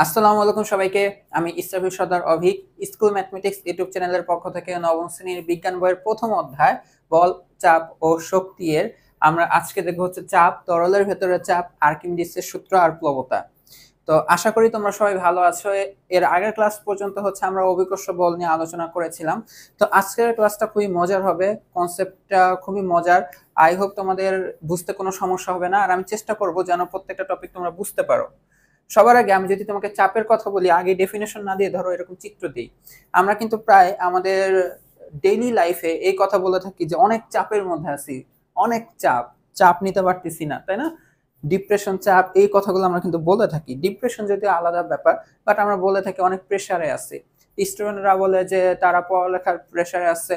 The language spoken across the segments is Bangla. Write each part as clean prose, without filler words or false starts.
আসসালামু আলাইকুম সবাইকে। আমি ইসরাফিল সর্দার অভিক। স্কুল ম্যাথমেটিক্স ইউটিউব চ্যানেলের পক্ষ থেকে নবম শ্রেণীর বিজ্ঞান বইয়ের প্রথম অধ্যায় বল, চাপ ও শক্তি এর আমরা আজকে দেখব হচ্ছে চাপ, তরলের ভেতরে চাপ, আর্কিমিডিসের সূত্র আর প্লবতা। তো আশা করি তোমরা সবাই ভালো আছো। এর আগের ক্লাস পর্যন্ত হচ্ছে আমরা অভিকর্ষ বল নিয়ে আলোচনা করেছিলাম। তো আজকের ক্লাসটা খুবই মজার হবে, কনসেপ্টটা খুবই মজার। আই হোপ তোমাদের বুঝতে কোনো সমস্যা হবে না, আর আমি চেষ্টা করব যেন প্রত্যেকটা টপিক তোমরা বুঝতে পারো। সবার আগে আমি যদি তোমাকে চাপের কথা বলি, আগে ডেফিনেশন না দিয়ে ধরো এরকম চিত্র দিই। আমরা কিন্তু প্রায় আমাদের ডেইলি লাইফে এই কথা বলে থাকি যে অনেক চাপের মধ্যে আছি, অনেক চাপ, চাপ নিতে পারতেছি না, তাই না? ডিপ্রেশন, চাপ, এই কথাগুলো আমরা কিন্তু বলে থাকি। ডিপ্রেশন যদিও আলাদা ব্যাপার, বাট আমরা বলে থাকি অনেক প্রেসারে আছে। স্টুডেন্টরা বলে যে তারা পড়ালেখার প্রেসারে আছে,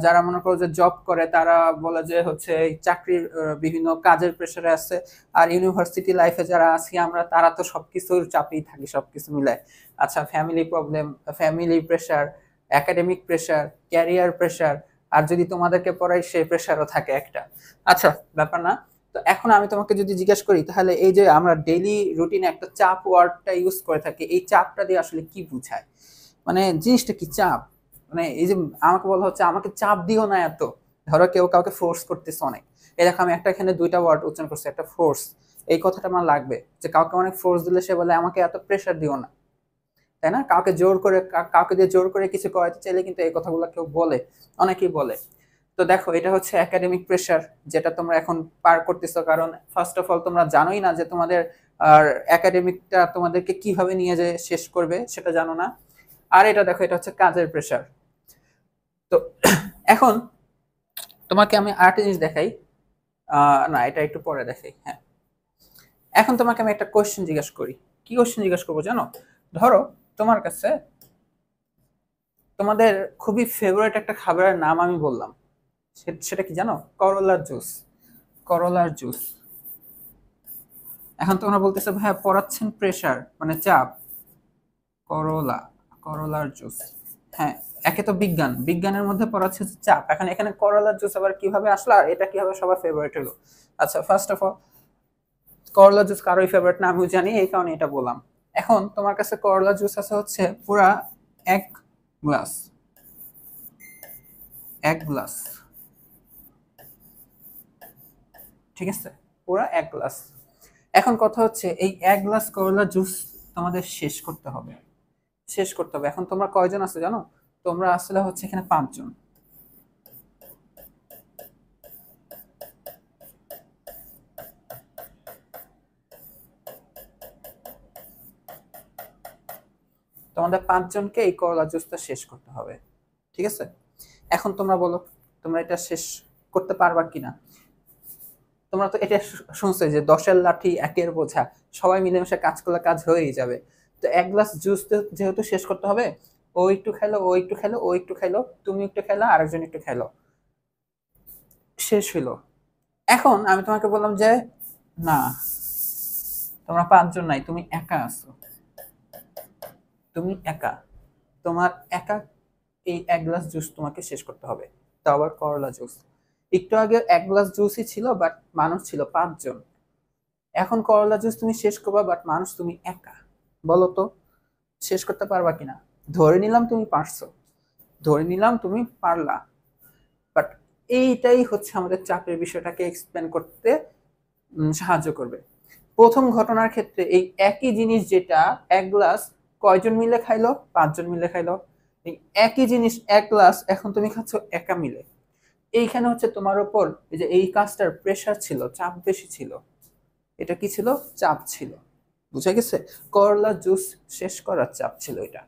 যারা মনে করো যে জব করে তারা বলে যে হচ্ছে এই চাকরির বিভিন্ন কাজের প্রেসারে আছে। আর ইউনিভার্সিটি লাইফে যারা আছি আমরা, তারা তো সবকিছুর চাপেই থাকি, সবকিছু মিলায়। আচ্ছা, family problem, family pressure, academic pressure, career pressure, আর যদি তোমাদেরকে পড়াই সেই প্রেসারও থাকে একটা। আচ্ছা, ব্যাপার না। তো এখন আমি তোমাকে যদি জিজ্ঞেস করি, তাহলে এই যে আমরা ডেইলি রুটিনে একটা চাপ ওয়ার্ডটা ইউজ করে থাকি, এই চাপটা দিয়ে আসলে কি বোঝায়? মানে জিনিসটা কি চাপ? মানে এই যে আমাকে বলা হচ্ছে আমাকে চাপ দিও না এত। ধরো কেউ কাউকে ফোর্স করতেছে অনেক। এই দেখো আমি একটা এখানে দুইটা ওয়ার্ড উচ্চারণ করছি, একটা ফোর্স। এই কথাটা আমার লাগবে যে কাউকে অনেক ফোর্স দিলে সে বলে আমাকে এত প্রেশার দিও না, তাই না? কাউকে জোর করে, কাউকে দিয়ে জোর করে কিছু করাতে চাইলে কিন্তু এই কথাগুলো কেউ বলে, অনেকেই বলে। তো দেখো এটা হচ্ছে একাডেমিক প্রেশার, যেটা তোমরা এখন পার করতেছো, কারণ ফার্স্ট অফ অল তোমরা জানোই না যে তোমাদের আর একাডেমিকটা তোমাদেরকে কিভাবে নিয়ে যে শেষ করবে সেটা জানো না। আর এটা দেখো, এটা হচ্ছে কাজের প্রেশার। তো এখন তোমাকে আমি আরেকটা জিনিস দেখাই। না, এটা একটু পরে দেখাই। হ্যাঁ, এখন তোমাকে আমি একটা কোশ্চেন জিজ্ঞেস করি। কি কোশ্চেন জিজ্ঞেস করবো জানো? ধরো তোমার কাছে তোমাদের খুবই ফেভারিট একটা খাবারের নাম আমি বললাম, সেটা কি জানো? করলার জুস। করলার জুস। এখন তোমরা বলতেছো ভাইয়া পড়াচ্ছেন প্রেসার মানে চাপ, করলা, করলার জুস। হ্যাঁ, একে তো বিজ্ঞান, বিজ্ঞানের মধ্যে পড়াচ্ছে হচ্ছে চাপ, এখন এখানে করলার জুস আবার কিভাবে আসলো আর এটা কিভাবে সবার ফেভারিট হলো? আচ্ছা, ফার্স্ট অফ অল করলা জুস কারোই ফেভারিট না, আমিও জানি, এই কারণে এটা বললাম। এখন তোমার কাছে করলা জুস আছে হচ্ছে পুরা এক গ্লাস, এক গ্লাস, ঠিক আছে? পুরা এক গ্লাস। এখন কথা হচ্ছে এই এক গ্লাস করলা জুস তোমাদের শেষ করতে হবে, শেষ করতে হবে। এখন তোমরা কয়জন আছে জানো? তোমরা আসলে হচ্ছে এখানে 5 জন। তোমাদের 5 জনকে এই করলা জুসটা শেষ করতে হবে, ঠিক আছে? এখন তোমরা বলো, তোমরা এটা শেষ করতে পারবা কিনা? তোমরা তো এটা শুনছো যে 10-এর লাঠি 1-এর বোঝা, সবাই মিলেমিশে কাজ করলে কাজ হয়েই যাবে। তো এক গ্লাস জুস যেহেতু শেষ করতে হবে, ও একটু খাইলো, ও একটু খাইলো, ও একটু খাইলো, তুমি একটু খাইলো, আরেকজন একটু খাইলো, শেষ হইলো। এখন আমি তোমাকে বললাম যে না, তোমরা 5 জন নাই, তুমি একা আছো, তুমি একা, তোমার একা এই এক গ্লাস জুস তোমাকে শেষ করতে হবে। তাও আবার করলা জুস। একটু আগে এক গ্লাস জুসই ছিল, বাট মানুষ ছিল 5 জন। এখন করলা জুস তুমি শেষ করবা, বাট মানুষ তুমি একা। বলো তো শেষ করতে পারবা কিনা? ধরে নিলাম তুমি পারছো, ধরে নিলাম তুমি পারলা, বাট এইটাই হচ্ছে আমাদের চাপের বিষয়টাকে এক্সপ্লেন করতে সাহায্য করবে। প্রথম ঘটনার ক্ষেত্রে এই একই জিনিস, যেটা এক গ্লাস কয়জন মিলে খাইলো? 5 জন মিলে খাইলো। এই একই জিনিস এক গ্লাস এখন তুমি খাচ্ছ একা মিলে। এইখানে হচ্ছে তোমার উপর এই যে এই কাজটার প্রেশার ছিল, চাপ বেশি ছিল। এটা কি ছিল? চাপ ছিল। বুঝা গেছে? করলা জুস শেষ করার চাপ ছিল এটা।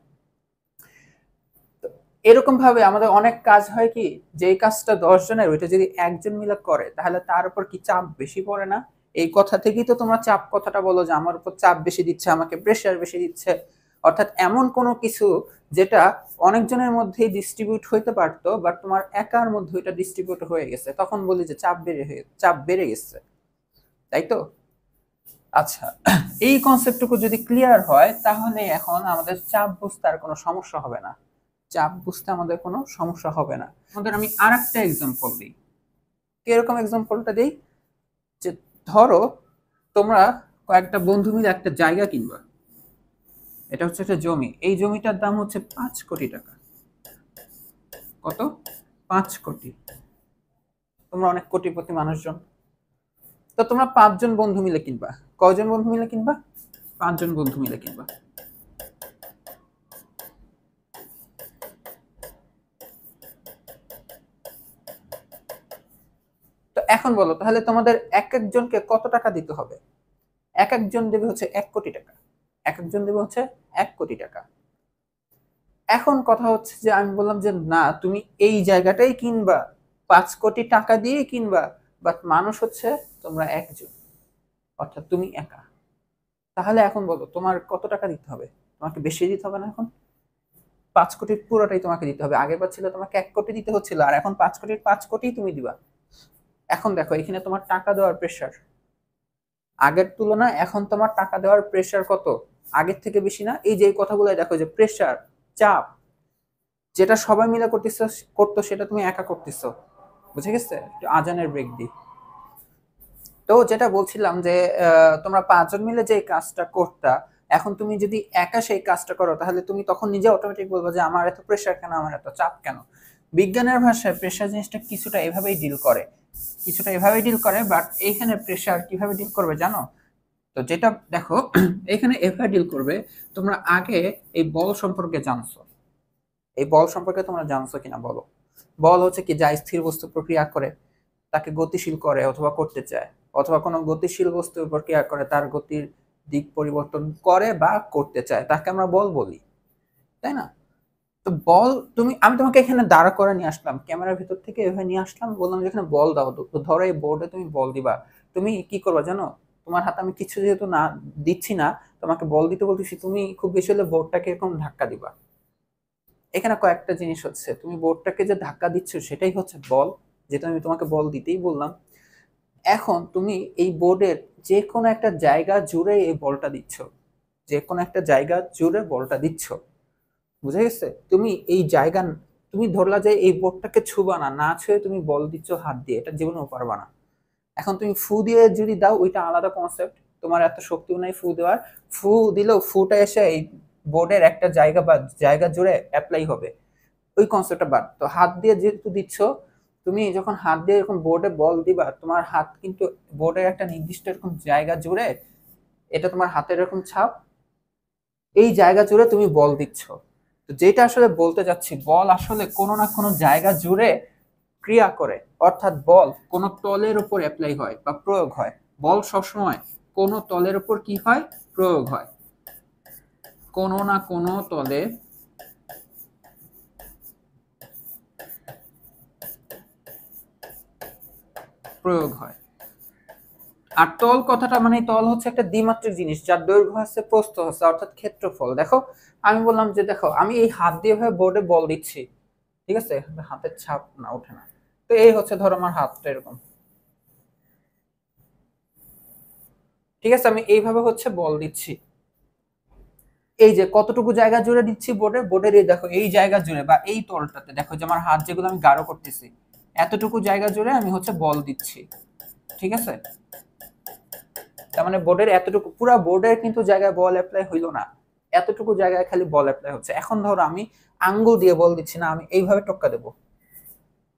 তো এরকম ভাবে আমাদের অনেক কাজ হয় কি, যে এই কাজটা 10 জনের, ওইটা যদি একজন মিলে করে তাহলে তার উপর কি চাপ বেশি পড়ে না? এই কথা থেকেই তো তোমরা চাপ কথাটা বলো যে আমার উপর চাপ বেশি দিচ্ছে, আমাকে প্রেশার বেশি দিচ্ছে। অর্থাৎ এমন কোনো কিছু যেটা অনেকজনের মধ্যেই ডিস্ট্রিবিউট হইতে পারতো, বাট তোমার একার মধ্যে এটা ডিস্ট্রিবিউট হয়ে গেছে, তখন বলি যে চাপ বেড়ে গেছে, তাই তো? আচ্ছা, এই কনসেপ্টটুকু যদি ক্লিয়ার হয় তাহলে এখন আমাদের চাপ বুঝতে আর কোনো সমস্যা হবে না, চাপ বুঝতে আমাদের কোনো সমস্যা হবে না। আমাদের আমি আর একটা এক্সাম্পল দিই। কিরকম এক্সাম্পলটা দিই? যে ধরো তোমরা কয়েকটা বন্ধু মিলে একটা জায়গা কিনবা, এটা হচ্ছে একটা জমি, এই জমিটার দাম হচ্ছে 5 কোটি টাকা। কত? 5 কোটি। তোমরা অনেক কোটিপতি মানুষজন, তো তোমরা 5 জন বন্ধু মিলে কিনবা। কয়জন বন্ধু মিলে কিনবা? 5 জন বন্ধু মিলে কিনবা। তো এখন বলো তাহলে তোমাদের এক একজনকে কত টাকা দিতে হবে? এক একজন দেবে হচ্ছে 1 কোটি টাকা। এক একজন দেবে হচ্ছে 1 কোটি টাকা। এখন কথা হচ্ছে যে আমি বললাম যে না, তুমি এই জায়গাটাই কিনবা, 5 কোটি টাকা দিয়ে কিনবা, বাট মানুষ হচ্ছে তোমরা একজন, অর্থাৎ তুমি একা। তাহলে এখন বলো তোমার কত টাকা দিতে হবে? তোমাকে বেশি দিতে হবে না? এখন 5 কোটির পুরোটাই তোমাকে দিতে হবে। আগের বার ছিল তোমাকে 1 কোটি দিতে হচ্ছিল, আর এখন 5 কোটির 5 কোটি তুমি দিবা। এখন দেখো এখানে তোমার টাকা দেওয়ার প্রেশার আগের তুলনায় এখন তোমার টাকা দেওয়ার প্রেশার কত? আগের থেকে বেশি না? এই যে কথাগুলো দেখো, যে প্রেশার, চাপ, যেটা সবাই মিলে করতো সেটা তুমি একা করতেছো। বুঝে গেছে? একটু আজানের ব্রেক দিই। তো যেটা বলছিলাম যে তোমরা 5 জন মিলে যে কাজটা করতা, এখন তুমি যদি একা সেই কাজটা করো তাহলে তুমি তখন নিজে অটোমেটিক বলবে যে আমার এত প্রেশার কেন, আমার এত চাপ কেন। বিজ্ঞানের ভাষায় প্রেশার জিনিসটা কিছুটা এভাবেই ডিল করে, কিছুটা এভাবেই ডিল করে, বাট এইখানে প্রেশার কিভাবে ডিল করবে জানো? তো যেটা দেখো এখানে এভাবে ডিল করবে, তোমরা আগে এই বল সম্পর্কে জানছো। এই বল সম্পর্কে তোমরা জানছো কিনা বলো? বল হচ্ছে কি, যা স্থির বস্তু প্রক্রিয়া করে তাকে গতিশীল করে অথবা করতে চায়, অথবা কোনো গতিশীল বস্তুর উপর ক্রিয়া করে তার গতির দিক পরিবর্তন করে বা করতে চায়, তাকে আমরা বল বলি, তাই না? তো বল, আমি তোমাকে এখানে দাঁড়া করে নিয়ে আসলাম, ক্যামেরার ভিতর থেকে এভাবে নিয়ে আসলাম, বললাম যে এখানে বল দাও, তো ধরো এই বোর্ডে তুমি বল দিবা। তুমি কি করবা জানো? তোমার হাতে আমি কিছু যেহেতু না দিচ্ছি না, তোমাকে বল দিতে বলতেছি, তুমি খুব বেশি হলে বোর্ডটাকে এরকম ধাক্কা দিবা। এখানে কয়েকটা জিনিস হচ্ছে, তুমি বোর্ডটাকে যে ধাক্কা দিচ্ছ সেটাই হচ্ছে বল, যেটা আমি তোমাকে বল দিতেই বললাম। এখন তুমি এই বোর্ডের যে কোনো একটা জায়গা জুড়ে এই বলটা দিচ্ছ, যে কোনো একটা জায়গা জুড়ে বলটা দিচ্ছ। বুঝে গেছে? তুমি এই জায়গা, তুমি ধরলা যে এই বোর্ডটাকে ছুবা না, না ছুঁয়ে তুমি বল দিচ্ছ হাত দিয়ে, এটা জীবনেও পারবা না। এখন তুমি ফু দিয়ে যদি দাও, ওইটা আলাদা কনসেপ্ট, তোমার এত শক্তিও নাই ফু দেওয়ার। ফু দিলেও ফুটা এসে এই বোর্ডের একটা জায়গা বা জায়গা জুড়ে অ্যাপ্লাই হবে, ওই কনসেপ্টটা বাদ। তো হাত দিয়ে যেহেতু দিচ্ছ, তুমি যখন হাত দিয়ে এরকম বোর্ডে বল দিবা, তোমার হাত কিন্তু বোর্ডের একটা নির্দিষ্ট এরকম জায়গা জুড়ে, এটা তোমার হাতের এরকম ছাপ, এই জায়গা জুড়ে তুমি বল দিচ্ছ। তো যেটা আসলে বলতে চাচ্ছি, বল আসলে কোনো না কোনো জায়গা জুড়ে ক্রিয়া করে, অর্থাৎ বল কোনো তলের উপর অ্যাপ্লাই হয় বা প্রয়োগ হয়। বল সবসময় কোনো তলের উপর কি হয়? প্রয়োগ হয়। কোনো না কোনো তলে প্রয়োগ হয়। আর তল কথাটা মানে, তল হচ্ছে একটা দ্বিমাত্রিক জিনিস যার দৈর্ঘ্য আছে, প্রস্থ আছে, অর্থাৎ ক্ষেত্রফল। দেখো আমি বললাম যে দেখো আমি এই হাত দিয়ে ভাবে বোর্ডে বল দিচ্ছি, ঠিক আছে? হাতের ছাপ না ওঠে না। তো এই হচ্ছে ধরো আমার হাতটা এরকম, ঠিক আছে? আমি এইভাবে হচ্ছে বল দিচ্ছি, এই যে কতটুকু জায়গা জুড়ে দিচ্ছি বোর্ডের এই দেখো এই জায়গা জুড়ে বা এই তলটাতে দেখো যে আমার হাত যেগুলো আমি গাঢ় করতেছি, এতটুকু জায়গা জুড়ে আমি হচ্ছে বল দিচ্ছি, ঠিক আছে? তার মানে বোর্ডের এতটুকু, পুরো বোর্ডের কিন্তু জায়গায় বল অ্যাপ্লাই হইলো না, এতটুকু জায়গায় খালি বল অ্যাপ্লাই হচ্ছে। এখন ধরো আমি আঙ্গুল দিয়ে বল দিচ্ছি না, আমি এইভাবে টক্কা দেবো,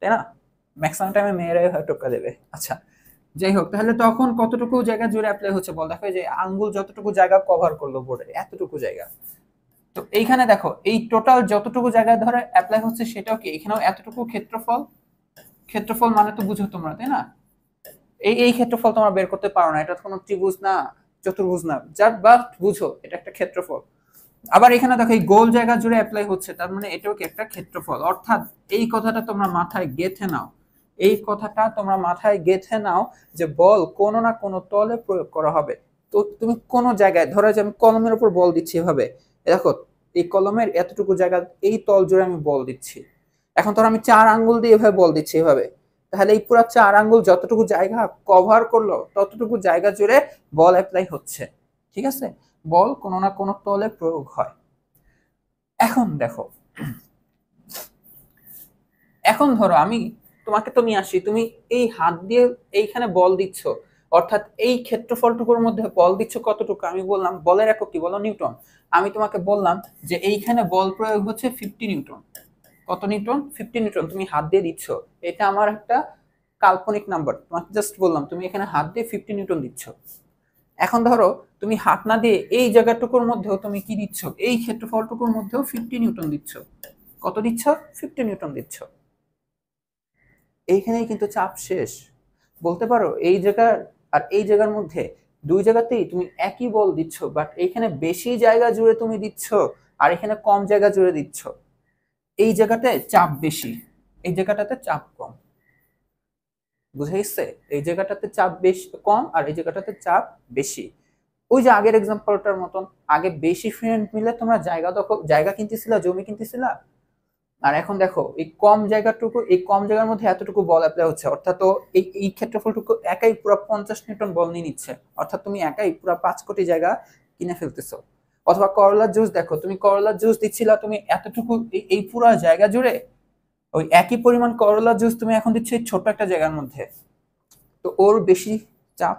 তাই না? ম্যাক্সিমাম টাইমে মেয়েরাই এইভাবে টক্কা দেবে। আচ্ছা, যাই হোক, তাহলে তখন কতটুকু জায়গা জুড়ে অ্যাপ্লাই হচ্ছে বল? দেখো যে আঙ্গুল যতটুকু জায়গা কভার করলো বোর্ডের, এতটুকু জায়গা। তো এইখানে দেখো এই টোটাল যতটুকু জায়গায় ধরে অ্যাপ্লাই হচ্ছে সেটাও কি, এখানেও এতটুকু ক্ষেত্রফল। ক্ষেত্রফল মানে তো বুঝো তোমরা, তাই না? এই ক্ষেত্রফল তোমরা বের করতে পারো না, এটা কোনো ত্রিভুজ না, চতুর্ভুজ না, যার বা বুঝো এটা একটা ক্ষেত্রফল। আবার এখানে দেখো এই গোল জায়গা জুড়ে অ্যাপ্লাই হচ্ছে, তার মানে এটাও কি একটা ক্ষেত্রফল। অর্থাৎ এই কথাটা তোমরা মাথায় গেঁথে নাও, এই কথাটা তোমরা মাথায় গেঁথে নাও যে বল কোনো না কোনো তলে প্রয়োগ করা হবে। তো তুমি কোনো জায়গায়, ধরো যে আমি কলমের উপর বল দিচ্ছি এভাবে, দেখো এই কলমের এতটুকু জায়গা, এই তল জুড়ে আমি বল দিচ্ছি। এখন ধরো আমি 4 আঙ্গুল দিয়ে এভাবে বল দিচ্ছি এভাবে, তাহলে এই পুরো 4 আঙ্গুল যতটুকু জায়গা কভার করলো ততটুকু জায়গা জুড়ে বল অ্যাপ্লাই হচ্ছে, ঠিক আছে? বল কোনো না কোনো তলে প্রয়োগ হয়। এখন দেখো, এখন ধরো আমি তোমাকে তো নিয়ে আসি, তুমি এই হাত দিয়ে এইখানে বল দিচ্ছ, অর্থাৎ এই ক্ষেত্রফলটুকুর মধ্যে বল দিচ্ছ কতটুকু, আমি বললাম বলের একক কি বলো, নিউটন। আমি তোমাকে বললাম যে এইখানে বল প্রয়োগ হচ্ছে 50 নিউটন। কত নিউটন? 50 নিউটন। তুমি হাত দিয়ে দিচ্ছ, এটা আমার একটা কাল্পনিক নাম্বার, তোমাকে জাস্ট বললাম তুমি এখানে হাত দিয়ে 50 নিউটন দিচ্ছ। এখন ধরো তুমি হাত না দিয়ে এই জায়গাটুকুর মধ্যেও তুমি কি দিচ্ছ, এই ক্ষেত্রফলটুকুর মধ্যেও 50 নিউটন দিচ্ছ। কত দিচ্ছ? 50 নিউটন দিচ্ছ। এইখানেই কিন্তু চাপ শেষ। বলতে পারো এই জায়গার আর এই জায়গার মধ্যে দুই জায়গাতেই তুমি একই বল দিচ্ছ, বাট এইখানে বেশি জায়গা জুড়ে তুমি দিচ্ছ আর এখানে কম জায়গা জুড়ে দিচ্ছ। এই জায়গাটায় চাপ বেশি, এই জায়গাটাতে চাপ কম। বুঝে গেছে? এই জায়গাটাতে চাপ বেশি কম আর এই জায়গাটাতে চাপ বেশি। ওই যে আগের এক্সাম্পলটার মতন, আগে বেশি ফ্রেন্ড মিলে তোমরা জায়গা কিনতেছিলা, জমি কিনতেছিলা, আর এখন দেখো এই কম জায়গাটুকু, এই কম জায়গার মধ্যে এতটুকু বল অ্যাপ্লাই হচ্ছে, অর্থাৎ এই ক্ষেত্রফলটুকু একাই পুরো 50 নিউটন বল নিয়ে নিচ্ছে, অর্থাৎ তুমি একাই পুরো 5 কোটি জায়গা কিনে ফেলতেছো। অথবা করলার জুস দেখো, তুমি করলার জুস দিচ্ছিলা, তুমি এতটুকু এই পুরো জায়গা জুড়ে ওই একই পরিমাণ করলার জুস তুমি এখন দিচ্ছ এই ছোট একটা জায়গার মধ্যে, তো ওর বেশি চাপ।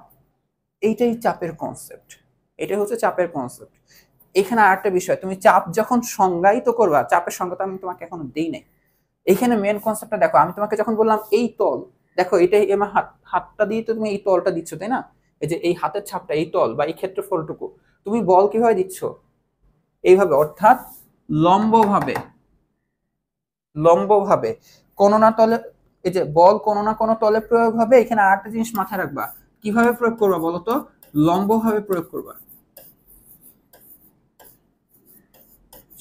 এইটাই চাপের কনসেপ্ট, এটাই হচ্ছে চাপের কনসেপ্ট। এখানে আরেকটা বিষয়, তুমি চাপ যখন সংজ্ঞায়িত করবা, চাপের সংজ্ঞাটা আমি তোমাকে এখন দেই নাই, এখানে মেন কনসেপ্টটা দেখো। আমি তোমাকে যখন বললাম এই তল, দেখো এটাই আমার হাতটা দিয়ে তো তুমি এই তলটা দিচ্ছ, তাই না? এই যে এই হাতের ছাপটা, এই তল বা এই ক্ষেত্রফলটুকু, তুমি বল কিভাবে দিচ্ছ? এইভাবে, অর্থাৎ লম্বভাবে। লম্বভাবে কোনো না তলে, এই যে বল কোনো না কোনো তলে প্রয়োগ হবে। এখানে আরেকটা জিনিস মাথায় রাখবা, কিভাবে প্রয়োগ করবা বলো তো? লম্বভাবে প্রয়োগ করবা,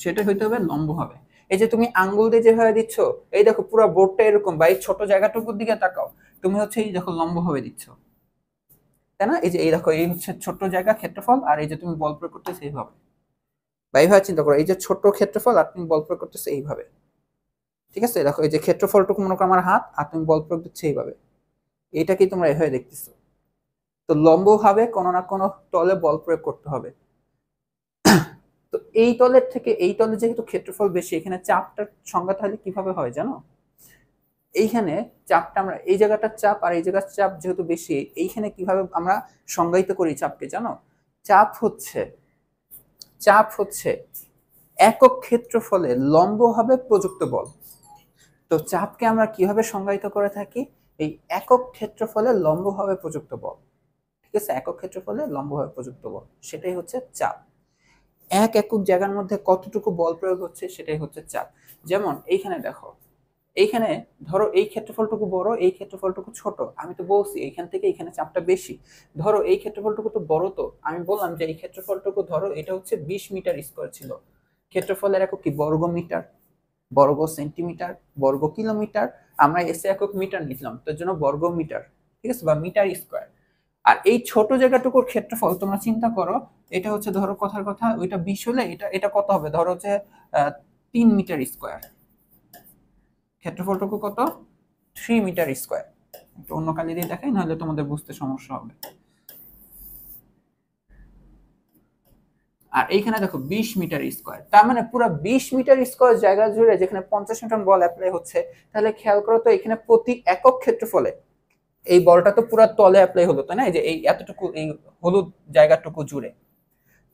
সেটা হইতে হবে লম্বভাবে। এই যে তুমি আঙ্গুল দিয়ে যেভাবে দিচ্ছ, এই দেখো পুরো বোর্ডটা এরকম, বা এই ছোট জায়গাটুকুর দিকে তাকাও, তুমি হচ্ছে এই দেখো লম্বভাবে দিচ্ছ, তাই না? এই যে এই দেখো, এই হচ্ছে ছোট জায়গা ক্ষেত্রফল, আর এই যে তুমি বল প্রয়োগ করতেছো এইভাবে, বা এইভাবে চিন্তা করো, এই যে ছোট ক্ষেত্রফল আর তুমি বল প্রয়োগ করতেছো এইভাবে। ঠিক আছে? দেখো এই যে ক্ষেত্রফলটুকু মনে করো আমার হাত, আর তুমি বল প্রয়োগ দিচ্ছ এইভাবে। এটা কি তোমরা এভাবে দেখতেছো? তো লম্বভাবে কোনো না কোনো তলে বল প্রয়োগ করতে হবে। তো এই তলের থেকে এই তলে যেহেতু ক্ষেত্রফল বেশি, এখানে চাপটার সংজ্ঞা তাহলে কিভাবে হয় জানো? এইখানে চাপটা আমরা, এই জায়গাটার চাপ আর এই জায়গার চাপ যেহেতু বেশি, এইখানে কিভাবে আমরা সংজ্ঞায়িত করি চাপকে জানো? চাপ হচ্ছে একক ক্ষেত্রফলে লম্বভাবে প্রযুক্ত বল। তো চাপকে আমরা কিভাবে সংজ্ঞায়িত করে থাকি? এই একক ক্ষেত্রফলে লম্বভাবে প্রযুক্ত বল। ঠিক আছে? একক ক্ষেত্রফলে লম্বভাবে প্রযুক্ত বল, সেটাই হচ্ছে চাপ। এক একক জায়গার মধ্যে কতটুকু বল প্রয়োগ হচ্ছে সেটাই হচ্ছে চাপ। যেমন এইখানে দেখো, এইখানে ধরো এই ক্ষেত্রফলটুকু বড়, এই ক্ষেত্রফলটুকু ছোট, আমি তো বলছি এইখান থেকে এখানে চাপটা বেশি। ধরো এই ক্ষেত্রফলটুকু তো বড়, তো আমি বললাম যে এই ক্ষেত্রফলটুকু ধরো এটা হচ্ছে 20 মিটার স্কয়ার ছিল। ক্ষেত্রফলের একক কি? বর্গ মিটার, বর্গ সেন্টিমিটার, বর্গ কিলোমিটার। আমরা এসে একক মিটার নিলাম, তার জন্য বর্গ মিটার। ঠিক আছে? বা মিটার স্কয়ার। আর এই ছোট জায়গাটুকুর ক্ষেত্রফল তোমরা চিন্তা করো, এটা হচ্ছে ধরো কথার কথা ওইটা 20 হলে এটা এটা কত হবে? ধরো হচ্ছে 3 মিটার স্কয়ার। ক্ষেত্রফলটুকু কত? 3 মিটার স্কয়ার। একটু অন্য কালি দিয়ে দেখাই, নাহলে তোমাদের বুঝতে সমস্যা হবে। আর এইখানে দেখো 20 মিটার স্কয়ার, তার মানে পুরো 20 মিটার স্কয়ার জায়গা জুড়ে যেখানে 50 নিউটন বল অ্যাপ্লাই হচ্ছে, তাহলে খেয়াল করো তো এখানে প্রতি একক ক্ষেত্রফলে এই বলটা তো পুরো তলে অ্যাপ্লাই হলো, তাই না? এই যে এই এতটুকু এই হলুদ জায়গাটুকু জুড়ে,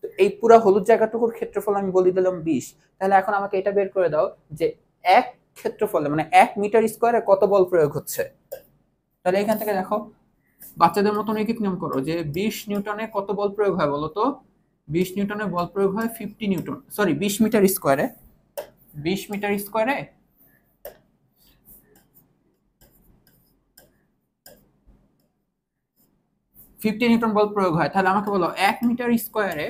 তো এই পুরো হলুদ জায়গাটুকুর ক্ষেত্রফল আমি বলে দিলাম 20। তাহলে এখন আমাকে এটা বের করে দাও যে এক ক্ষেত্রফলে মানে 1 মিটার স্কয়ারে কত বল প্রয়োগ হচ্ছে। তাহলে এখান থেকে দেখো, বাচ্চাদের মতন এক নিয়ম করো যে 20 নিউটনে কত বল প্রয়োগ হয় বলো তো? 20 নিউটনে বল প্রয়োগ হয় 50 নিউটন, সরি 20 মিটার স্কয়ারে, 20 মিটার স্কয়ারে 50 নিউটন বল প্রয়োগ হয়। তাহলে আমাকে বলো 1 মিটার স্কয়ারে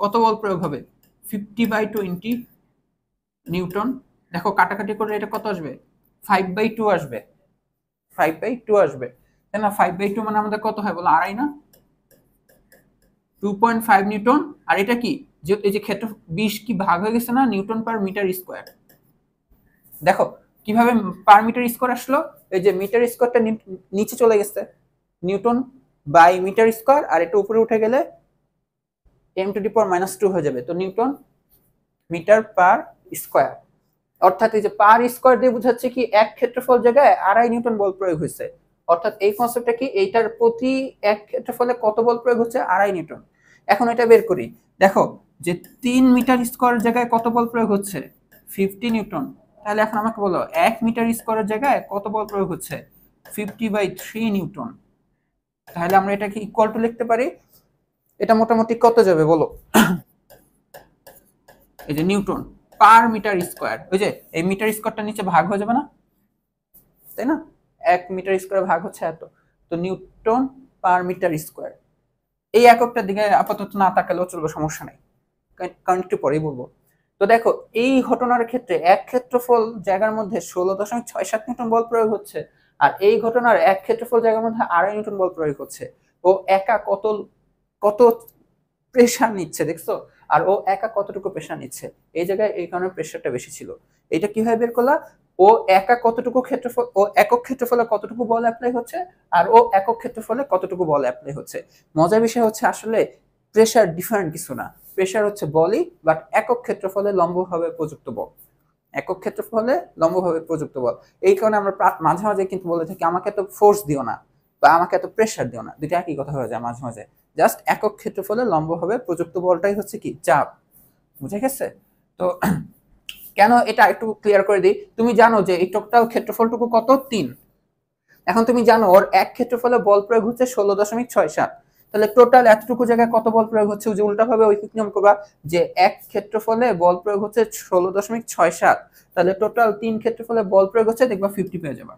কত বল প্রয়োগ হবে? 50/20 নিউটন। দেখো কাটাকাটি করলে এটা কত আসবে? 5/2 আসবে, 5/2 আসবে, তাই না? 5/2 মানে আমাদের কত হয় বলো? আড়াই না? 2.5 নিউটন। আর এটা কি, যে এই যে ক্ষেত্র 20 কি ভাগ হয়ে গেছে না নিউটন পার মিটার স্কয়ার। দেখো কিভাবে পার মিটার স্কয়ার আসলো, এই যে মিটার স্কয়ারটা নিচে চলে গেছে, নিউটন বাই মিটার স্কয়ার, আর এটা উপরে উঠে গেলে m⁻² হয়ে যাবে, তো নিউটন মিটার পার স্কয়ার। অর্থাৎ এই যে পার স্কয়ার দিয়ে বোঝাচ্ছে কি এক ক্ষেত্রফল জায়গায় 2.5 নিউটন বল প্রয়োগ হয়েছে। অর্থাৎ এই কনসেপ্টটা কি, এইটার প্রতি এক ক্ষেত্রফলে কত বল প্রয়োগ হচ্ছে, 2.5 নিউটন। এখন এটা বের করি, দেখো যে 3 মিটার স্কোয়ার জায়গায় কত বল প্রয়োগ হচ্ছে, 50 নিউটন। তাহলে এখন আমাকে বলো 1 মিটার স্কোয়ারের জায়গায় কত বল প্রয়োগ হচ্ছে, 50/3 নিউটন। তাহলে আমরা এটাকে ইকুয়াল টু লিখতে পারি, এটা মোটামুটি কত যাবে বলো, এই যে নিউটন পার মিটার স্কোয়ার, ওই যে এই মিটার স্কোয়ারটা নিচে ভাগ হয়ে যাবে না, তাই না, 1 মিটার স্কোয়ার ভাগ হচ্ছে এত, তো নিউটন পার মিটার স্কোয়ার। এই এককটার দিকে আপাতত না তাকালেও চলবে, সমস্যা নাই, কারণ একটু পরেই বলবো। তো দেখো এই ঘটনার ক্ষেত্রে এক ক্ষেত্রফল জায়গার মধ্যে 16.67 নিউটন বল প্রয়োগ হচ্ছে, আর এই ঘটনার এক ক্ষেত্রফল জায়গার মধ্যে 2.5 নিউটন বল প্রয়োগ হচ্ছে। ও একা কত কত প্রেশার নিচ্ছে দেখছো, আর ও একা কতটুকু প্রেশার নিচ্ছে, এই জায়গায় এই কারণে প্রেশারটা বেশি ছিল। এটা কিভাবে বের করলা, ও একা কতটুকু ক্ষেত্রফল, ও একক ক্ষেত্রফলে কতটুকু বল অ্যাপ্লাই হচ্ছে, আর ও একক ক্ষেত্রফলে কতটুকু বল অ্যাপ্লাই হচ্ছে। মজার বিষয় হচ্ছে আসলে প্রেশার ডিফারেন্ট কিছু না, প্রেশার হচ্ছে বলই, বাট একক ক্ষেত্রফলে লম্বভাবে প্রযুক্ত বল, একক ক্ষেত্রফলে লম্বভাবে প্রযুক্ত বল। এই কারণে আমরা মাঝে মাঝে কিন্তু বলে থাকি আমাকে এত ফোর্স দিও না বা আমাকে এত প্রেশার দিও না, দুইটা একই কথা হয়ে যায় মাঝে মাঝে। জাস্ট একক ক্ষেত্রফলে লম্বভাবে প্রযুক্ত বলটাই হচ্ছে কি চাপ, বুঝে গেছে? তো কেন এটা একটু ক্লিয়ার করে দিই, তুমি জানো যে এই টোটাল ক্ষেত্রফলটুকু কত, 3। এখন তুমি জানো ওর এক ক্ষেত্রফলে বল প্রয়োগ হচ্ছে 16.67, তাহলে টোটাল এতটুকু জায়গায় কত বল প্রয়োগ হচ্ছে, যে উল্টা ভাবে ঐকিক নিয়ম করবা যে এক ক্ষেত্রফলে বল প্রয়োগ হচ্ছে 16.67, তাহলে টোটাল 3 ক্ষেত্রফলে বল প্রয়োগ হচ্ছে, দেখবা 50 পেয়ে যাবা,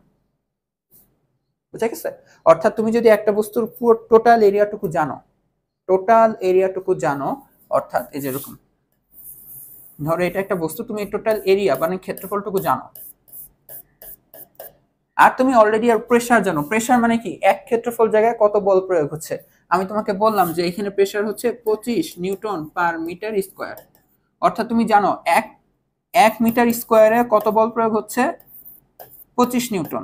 বুঝা গেছে? অর্থাৎ তুমি যদি একটা বস্তুর পুরো টোটাল এরিয়াটুকু জানো, টোটাল এরিয়াটুকু জানো, অর্থাৎ এই যেরকম ধরো এটা একটা বস্তু, তুমি টোটাল এরিয়া মানে ক্ষেত্রফলটুকু জানো, আর তুমি অলরেডি আর প্রেসার জানো, প্রেসার মানে কি এক ক্ষেত্রফল জায়গায় কত বল প্রয়োগ হচ্ছে। আমি তোমাকে বললাম যে এখানে প্রেসার হচ্ছে 25 নিউটন পার মিটার স্কোয়ার, অর্থাৎ তুমি জানো এক মিটার স্কোয়ারে কত বল প্রয়োগ হচ্ছে, 25 নিউটন।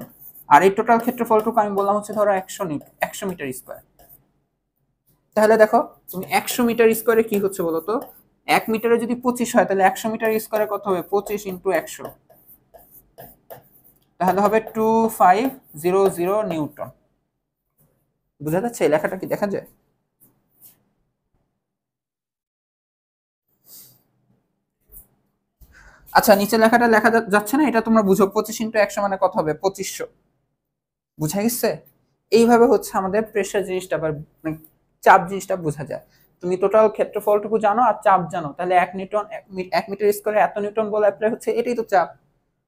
আর এই টোটাল ক্ষেত্রফলটুকু আমি বললাম হচ্ছে ধরো 100 মিটার স্কোয়ার। তাহলে দেখো তুমি 100 মিটার স্কোয়ারে কি হচ্ছে বলো তো, 1 মিটারে যদি 25 হয় তাহলে 100 মিটার স্কোয়ারে কত হবে, 25 ইন্টু 100, তাহলে হবে 2500 নিউটন। বুঝা যাচ্ছে এই লেখাটা কি দেখা যায়? আচ্ছা নিচে লেখাটা লেখা যাচ্ছে না, এটা তোমরা বুঝো, 25 ইন্টু 100 মানে কত হবে, 2500। বুঝা গেছে? এইভাবে হচ্ছে আমাদের প্রেসার জিনিসটা বা চাপ জিনিসটা বোঝা যায়। তুমি টোটাল ক্ষেত্রফলটুকু জানো আর চাপ জানো, তাহলে 1 নিউটন 1 মিটার স্কয়ারে এত নিউটন বল অ্যাপ্লাই হচ্ছে, এটাই তো চাপ,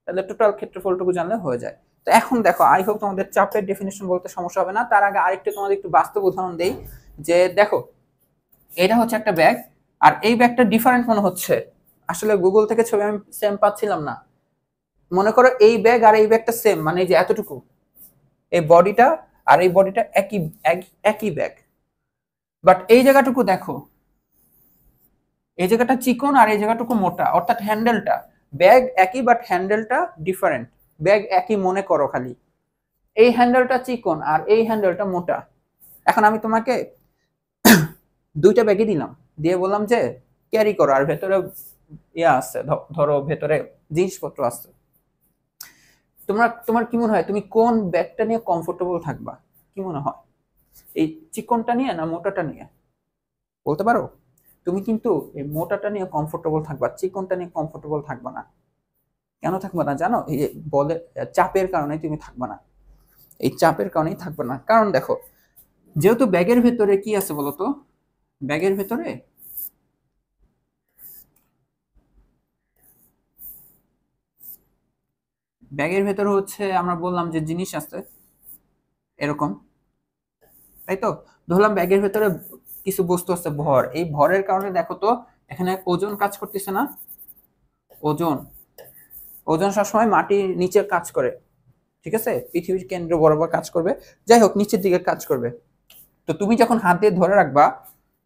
তাহলে টোটাল ক্ষেত্রফলটুকু জানলে হয়ে যায়। তো এখন দেখো, আই হোপ তোমাদের চাপের ডেফিনিশন বলতে সমস্যা হবে না। তার আগে আরেকটু তোমাদের একটু বাস্তব উদাহরণ দেই, যে দেখো এটা হচ্ছে একটা ব্যাগ, আর এই ব্যাগটা ডিফারেন্ট মনে হচ্ছে, আসলে গুগল থেকে ছবি আমি সেম পাচ্ছিলাম না। মনে করো এই ব্যাগ আর এই ব্যাগটা সেম, মানে যে এতটুকু, এই বডিটা আর এই বডিটা একই একই ব্যাগ, বাট এই জায়গাটুকু দেখো, এই জায়গাটা চিকন আর এই জায়গাটুকু মোটা, অর্থাৎ হ্যান্ডেলটা, ব্যাগ একই বাট হ্যান্ডেলটা ডিফারেন্ট। ব্যাগ একই মনে করো, খালি এই হ্যান্ডেলটা চিকন আর এই হ্যান্ডেলটা মোটা। এখন আমি তোমাকে দুইটা ব্যাগই দিলাম, দিয়ে বললাম যে ক্যারি করো, আর ভেতরে ইয়া আছে, ধরো ভেতরে জিনিসপত্র আছে, তোমার কি মনে হয় তুমি কোন ব্যাগটা নিয়ে কমফোর্টেবল থাকবা, কি মনে হয়, এই চিকনটা নিয়ে না মোটাটা নিয়ে, বলতে পারো? তুমি কিন্তু এই মোটাটা নিয়ে কমফোর্টেবল থাকবা, চিকনটা নিয়ে কমফোর্টেবল থাকবা না। কেন থাকবা না জানো? এই যে বলে চাপের কারণে তুমি থাকবা না, এই চাপের কারণেই থাকবা না। কারণ দেখো, যেহেতু ব্যাগের ভেতরে কি আছে বলতো, ব্যাগের ভেতরে হচ্ছে আমরা বললাম যে জিনিস আছে এরকম, তাই তো? ধরলাম ব্যাগের ভেতরে কিছু বস্তু আছে, ভর, এই ভরের কারণে দেখো তো এখানে ওজন কাজ করতেছে না, ওজন ওজন সবসময় মাটির নিচের কাজ করে, ঠিক আছে, পৃথিবীর কেন্দ্র বরাবর কাজ করবে, যাই হোক নিচের দিকে কাজ করবে। তো তুমি যখন হাত দিয়ে ধরে রাখবা,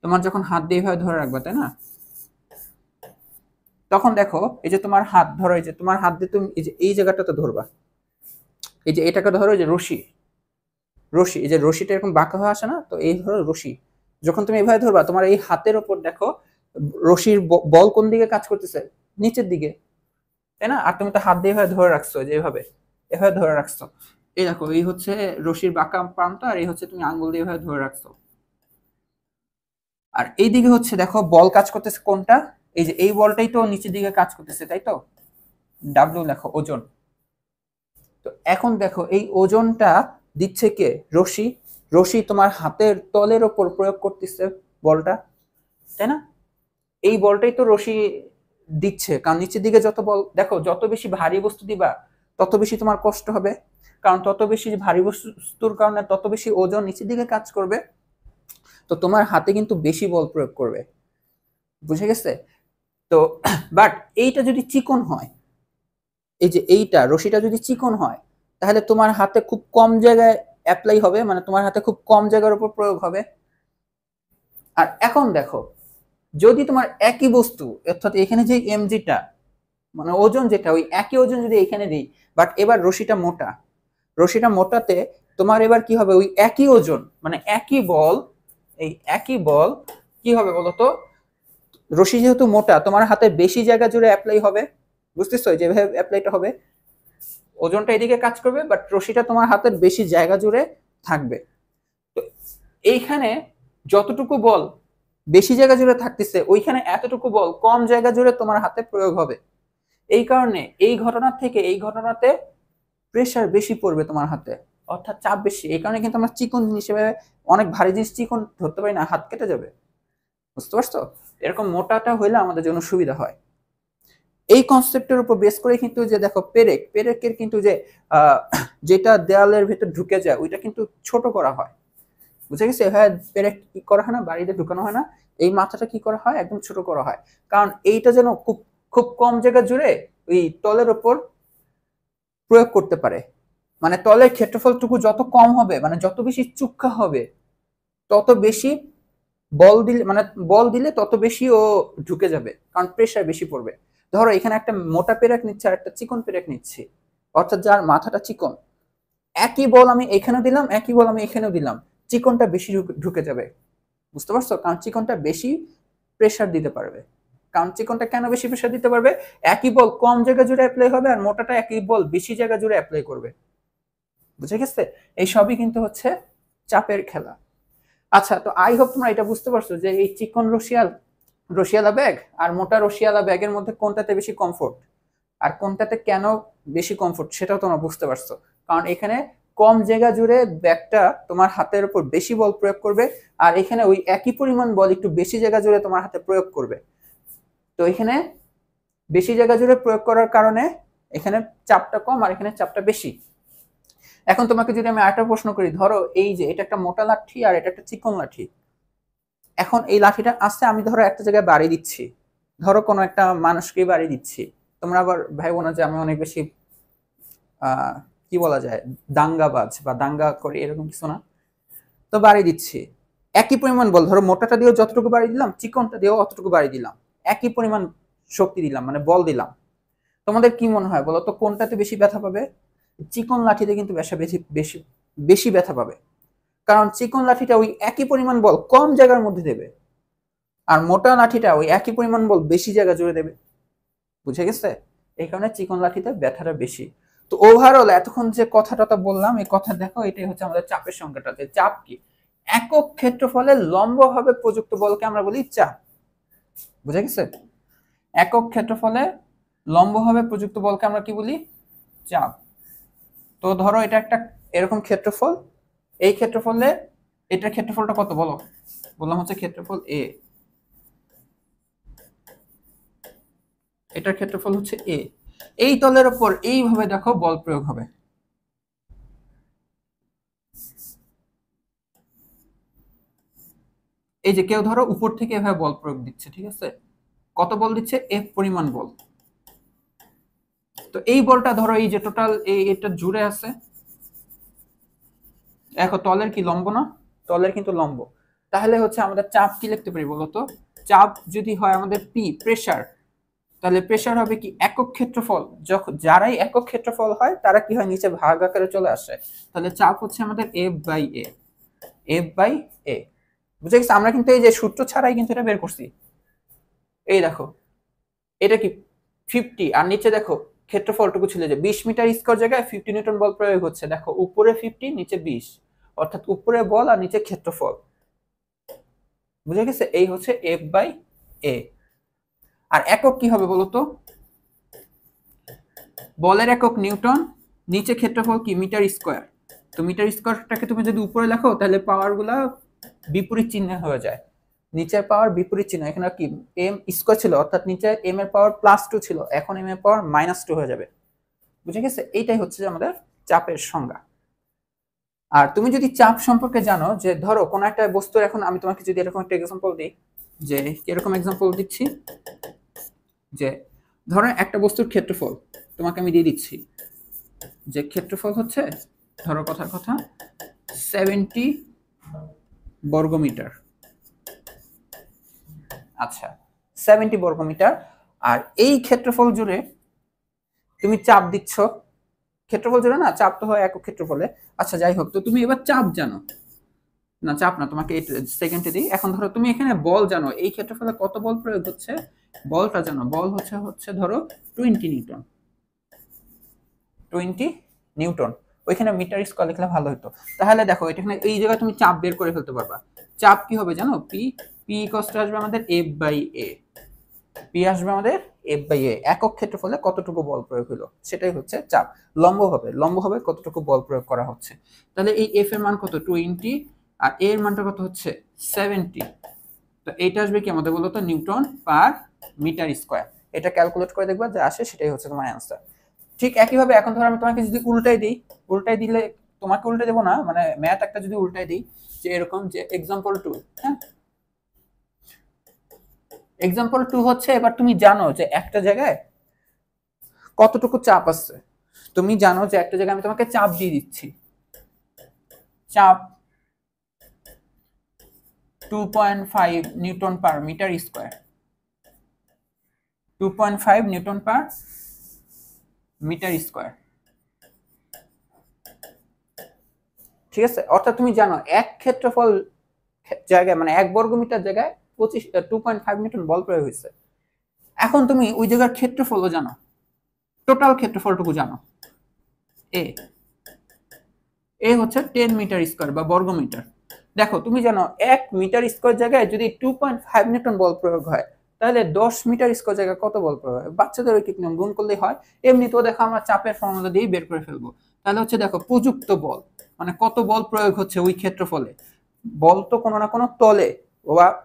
তোমার যখন হাত দিয়ে এভাবে ধরে রাখবা, তাই না, তখন দেখো এই যে তোমার হাত ধরো, এই যে তোমার হাত দিয়ে তুমি এই যে এই জায়গাটাতে ধরবা, এই যে এটাকে ধরো, যে রশি, এই যে রশিটা এরকম বাঁকা হয়ে আসে না, তো এই ধরো রশি, যখন তুমি এভাবে ধরবা তোমার এই হাতের ওপর দেখো রশির বল কোন দিকে কাজ করতেছে, নিচের দিকে, তাই না? আর তুমি তো হাত দিয়ে এভাবে ধরে রাখছো, যে এভাবে ধরে রাখছো, এই দেখো, এই হচ্ছে রশির বাঁকা প্রান্ত, আর এই হচ্ছে তুমি আঙ্গুল দিয়ে এভাবে ধরে রাখছো। আর এইদিকে হচ্ছে দেখো বল কাজ করতেছে কোনটা, এই যে এই বলটাই তো নিচের দিকে কাজ করতেছে, তাই তো? ডাব্লিউ লেখো, ওজন। তো এখন দেখো এই ওজনটা দিচ্ছে কে? রশি। রশি তোমার হাতের তলের ওপর প্রয়োগ করতেছে বলটা, তাই না? এই বলটাই তো রশি দিচ্ছে, কারণ নিচের দিকে যত বল, দেখো যত বেশি ভারী বস্তু দিবা তত বেশি তোমার কষ্ট হবে, কারণ তত বেশি ভারী বস্তুর কারণে তত বেশি ওজন নিচের দিকে কাজ করবে, তো তোমার হাতে কিন্তু বেশি বল প্রয়োগ করবে। বুঝে গেছে? তো বাট এইটা যদি চিকন হয়, এই যে এইটা রশিটা যদি চিকন হয়, তাহলে তোমার হাতে খুব কম জায়গায় অ্যাপ্লাই হবে, মানে তোমার হাতে খুব কম জায়গার উপর প্রয়োগ হবে। আর এখন দেখো, যদি তোমার একই বস্তু, অর্থাৎ এখানে যে এমজিটা মানে ওজন যেটা, ওই একই ওজন যদি এখানে দিই, বাট এবার রশিটা মোটা, রশিটা মোটাতে তোমার এবার কি হবে, ওই একই ওজন মানে একই বল, এই একই বল কি হবে বলতো, রশি যেহেতু মোটা তোমার হাতে বেশি জায়গা জুড়ে অ্যাপ্লাই হবে। বুঝতেছো যেভাবে অ্যাপ্লাইটা হবে, ওজনটা এদিকে কাজ করবে বাট রশিটা তোমার হাতের বেশি জায়গা জুড়ে থাকবে। তো এইখানে যতটুকু বল বেশি জায়গা জুড়ে থাকতেছে, ওইখানে এতটুকু বল কম জায়গা জুড়ে তোমার হাতে প্রয়োগ হবে। এই কারণে এই ঘটনা থেকে এই ঘটনাতে প্রেসার বেশি পড়বে তোমার হাতে, অর্থাৎ চাপ বেশি। এই কারণে কিন্তু আমরা চিকন জিনিস হিসেবে, অনেক ভারী জিনিস চিকন ধরতে পারি না, হাত কেটে যাবে। বুঝতে পারছো? এরকম মোটাটা হইলে আমাদের জন্য সুবিধা হয়। এই কনসেপ্টের উপর বেস করে কিন্তু যে দেখো পেরেকের কিন্তু যে যেটা দেয়ালের ভেতর ঢুকে যায় ওইটা কিন্তু ছোট করা হয়। বুঝে গেছে? হ্যাঁ, পেরেক কি করা হয় না, বাড়িতে ঢুকানো হয় না, এই মাথাটা কি করা হয়, একদম ছোট করা হয়, কারণ এইটা যেন খুব খুব কম জায়গা জুড়ে ওই তলের উপর প্রয়োগ করতে পারে। মানে তলের ক্ষেত্রফলটুকু যত কম হবে, মানে যত বেশি চুক্কা হবে তত বেশি বল দিলে, মানে বল দিলে তত বেশি ও ঢুকে যাবে, কারণ প্রেসার বেশি পড়বে। ধরো এখানে একটা মোটা পেরেক নিচ্ছে আর একটা চিকন পেরেক নিচ্ছি, অর্থাৎ যার মাথাটা চিকন, একই বল আমি এখানে দিলাম, একই বল আমি এখানেও দিলাম, চিকনটা বেশি ঢুকে যাবে। বুঝতে পারছো? কারণ চিকনটা বেশি প্রেসার দিতে পারবে। কারণ চিকনটা কেন বেশি প্রেসার দিতে পারবে, একই বল কম জায়গা জুড়ে অ্যাপ্লাই হবে আর মোটাটা একই বল বেশি জায়গা জুড়ে অ্যাপ্লাই করবে। বুঝে গেছে? এই সবই কিন্তু হচ্ছে চাপের খেলা। আচ্ছা, তো আই হোপ তোমরা এটা বুঝতে পারছো যে এই চিকন রশিয়ালা ব্যাগ আর মোটা রশিয়ালা ব্যাগের মধ্যে কোনটাতে বেশি কমফোর্ট, আর কোনটাতে কেন বেশি কমফোর্ট সেটাও তোমরা বুঝতে পারছো। কারণ এখানে কম জায়গা জুড়ে ব্যাগটা তোমার হাতের উপর বেশি বল প্রয়োগ করবে, আর এখানে ওই একই পরিমাণ বল একটু বেশি জায়গা জুড়ে তোমার হাতে প্রয়োগ করবে। তো এখানে বেশি জায়গা জুড়ে প্রয়োগ করার কারণে এখানে চাপটা কম আর এখানে চাপটা বেশি। এখন তোমাকে যদি আমি আরেকটা প্রশ্ন করি, ধরো এই যে এটা একটা মোটা লাঠি আর এটা একটা চিকন লাঠি, এখন এই লাঠিটা আসছে, আমি ধরো একটা জায়গায় বাড়ি দিচ্ছি, ধরো কোনো একটা মানুষকে বাড়ি দিচ্ছি, তোমরা আবার ভাইবো না যে আমি অনেক বেশি কি বলা যায়, দাঙ্গাবাজ বা দাঙ্গা করি, এরকম কিছু না। তো বাড়ি দিচ্ছি, একই পরিমাণ বল, ধরো মোটাটা দিয়েও যতটুকু বাড়ি দিলাম, চিকনটা দিয়েও অতটুকু বাড়ি দিলাম, একই পরিমাণ শক্তি দিলাম, মানে বল দিলাম। তোমাদের কি মনে হয় বলো তো, কোনটাতে বেশি ব্যথা পাবে? চিকন লাঠিতে কিন্তু বেশি বেশি বেশি ব্যথা পাবে, কারণ চিকন লাঠিটা ওই একই পরিমাণ বল কম জায়গার মধ্যে দেবে, আর মোটা লাঠিটা ওই একই পরিমাণ বল বেশি জায়গা জুড়ে দেবে। বুঝে গেছে? এই কারণে চিকন লাঠিতে ব্যথাটা বেশি। তো ওভারঅল এতক্ষণ যে কথাটা বললাম, এই কথা দেখো, এটাই হচ্ছে আমাদের চাপের সংজ্ঞাটা। যে চাপ কি? একক ক্ষেত্রফলে লম্বভাবে প্রযুক্ত বলকে আমরা বলি চাপ। বুঝে গেছে? একক ক্ষেত্রফলে লম্বভাবে প্রযুক্ত বলকে আমরা কি বলি? চাপ। তো ধরো এটা একটা এরকম ক্ষেত্রফল, এই ক্ষেত্রফলে এটার ক্ষেত্রফলটা কত বলো? বললাম হচ্ছে ক্ষেত্রফল এ, এটার ক্ষেত্রফল হচ্ছে এ। এই তলের উপর এইভাবে দেখো বল প্রয়োগ হবে। এই যে কেউ ধরো উপর থেকে এভাবে বল প্রয়োগ দিচ্ছে, ঠিক আছে? কত বল দিচ্ছে? এফ পরিমাণ বল। তো এই বলটা ধরো এই যে টোটাল এটা জুড়ে আছে, দেখো তলের কি লম্ব না? তলের কিন্তু লম্ব। তাহলে হচ্ছে আমাদের চাপ কি লিখতে পারি বলতো? চাপ যদি হয় আমাদের পি, প্রেসার, তাহলে প্রেসার হবে কি একক ক্ষেত্রফল। যখন যারাই একক ক্ষেত্রফল হয় তারা কি হয়, নিচে ভাগ আকারে চলে আসে। তাহলে চাপ হচ্ছে আমাদের F by A, F by A. বুঝে গেছে? আমরা কিন্তু এই যে সূত্র ছাড়াই কিন্তু এটা বের করছি। এই দেখো, এটা কি 50, আর নিচে দেখো ক্ষেত্রফলটুকু ছিল যে 20 মিটার স্কয়ার জায়গায় 50 নিউটন বল প্রয়োগ হচ্ছে। দেখো উপরে 50 নিচে 20, অর্থাৎ উপরে বল আর নিচে ক্ষেত্রফল। বুঝে গেছে? এই হচ্ছে F/A। আর একক কি হবে বলতো? বলের একক নিউটন, নিচে ক্ষেত্রফল কি মিটার স্কয়ার। তো মিটার স্কয়ারটাকে তুমি যদি উপরে লেখো তাহলে পাওয়ারগুলা বিপরীত চিহ্নে হয়ে যায়। নিচের পাওয়ার বিপরীত চিহ্ন, এখানে কি m স্কয়ার ছিল অর্থাৎ নিচে m এর পাওয়ার +2 ছিল, এখন m এর পাওয়ার -2 হয়ে যাবে। বুঝে গেছে? এইটাই হচ্ছে যে আমাদের চাপের সংজ্ঞা। আর তুমি যদি চাপ সম্পর্কে জানো, যে ধরো কোন একটা বস্তু, এখন আমি তোমাকে যদি এরকম একটা एग्जांपल দিই, যে এরকম एग्जांपल দিচ্ছি, যে ধরো একটা বস্তুর ক্ষেত্রফল তোমাকে আমি দিয়ে দিচ্ছি, যে ক্ষেত্রফল হচ্ছে ধরো কথার কথা 70 বর্গমিটার। আচ্ছা 70 বর্গমিটার। আর এই ক্ষেত্রফল জুড়ে তুমি চাপ দিচ্ছ, ক্ষেত্রফল জুড়ে না, চাপ তো হয় একক ক্ষেত্রফলে। আচ্ছা যাই হোক, তো তুমি এবার চাপ জানো না, চাপ না, তোমাকে সেকেন্ডে দিই। এখন ধরো তুমি এখানে বল জানো, এই ক্ষেত্রফলে কত বল প্রয়োগ হচ্ছে, বলটা জানো। বল হচ্ছে ধরো 20 নিউটন, 20 নিউটন। ওইখানে মিটার স্কয়ার লিখলে ভালো হতো। তাহলে দেখো এখানে এই জায়গায় তুমি চাপ বের করে ফেলতে পারবা। চাপ কি হবে জানো? পি কষ্ট আসবে আমাদের F/A। পি আসবে আমাদের F/A। একক ক্ষেত্রফলে কতটুকু বল প্রয়োগ হলো সেটাই হচ্ছে চাপ। লম্ব হবে কতটুকু বল প্রয়োগ করা হচ্ছে। তাহলে এই F এর মান কত? 20, আর A এর মানটা কত হচ্ছে? 70। তো এইটা আসবে কি আমাদের বলতো? Newton per metre square. এটা ক্যালকুলেট করে দেখবা, যা আসে সেটাই হচ্ছে তোমার অ্যানসার। ঠিক একইভাবে এখন ধরো আমি তোমাকে যদি উল্টাই দিই, উল্টাই দিলে, তোমাকে উল্টে দেবো না, মানে ম্যাথ একটা যদি উল্টাই দিই, যে এরকম, যে एग्जांपल 2, হ্যাঁ एग्जांपल 2 হচ্ছে, এবার তুমি জানো যে একটা জায়গায় কতটুকু চাপ আছে। তুমি জানো যে একটা জায়গায় আমি তোমাকে চাপ দিয়ে দিচ্ছি, চাপ 2.5 newton per metre square, 2.5 newton per metre square. ঠিক আছে? অর্থাৎ তুমি জানো এক ক্ষেত্রফল জায়গায়, মানে 1 বর্গ মিটার জায়গায় 2.5 নিউটন বল প্রয়োগ হয়েছে। এখন তুমি ওই জায়গার ক্ষেত্রফলও জানো, টোটাল ক্ষেত্রফলটুকু জানো। এ হচ্ছে 10 মিটার স্কয়ার বা বর্গ মিটার। দেখো তুমি জানো 1 মিটার স্কয়ার জায়গায় যদি 2.5 নিউটন বল প্রয়োগ হয়, তাহলে 10 মিটার স্কয়ার জায়গায় কত বল প্রয়োগ হয়? বাচ্চাদের ঐকিক নিয়ম গুণ করলেই হয়। এমনিতেও দেখো আমরা চাপের ফর্মুলা দিয়ে বের করে ফেলবো। তাহলে হচ্ছে দেখো প্রযুক্ত বল, মানে কত বল প্রয়োগ হচ্ছে ওই ক্ষেত্রফলে। বল তো কোনো না কোনো তলে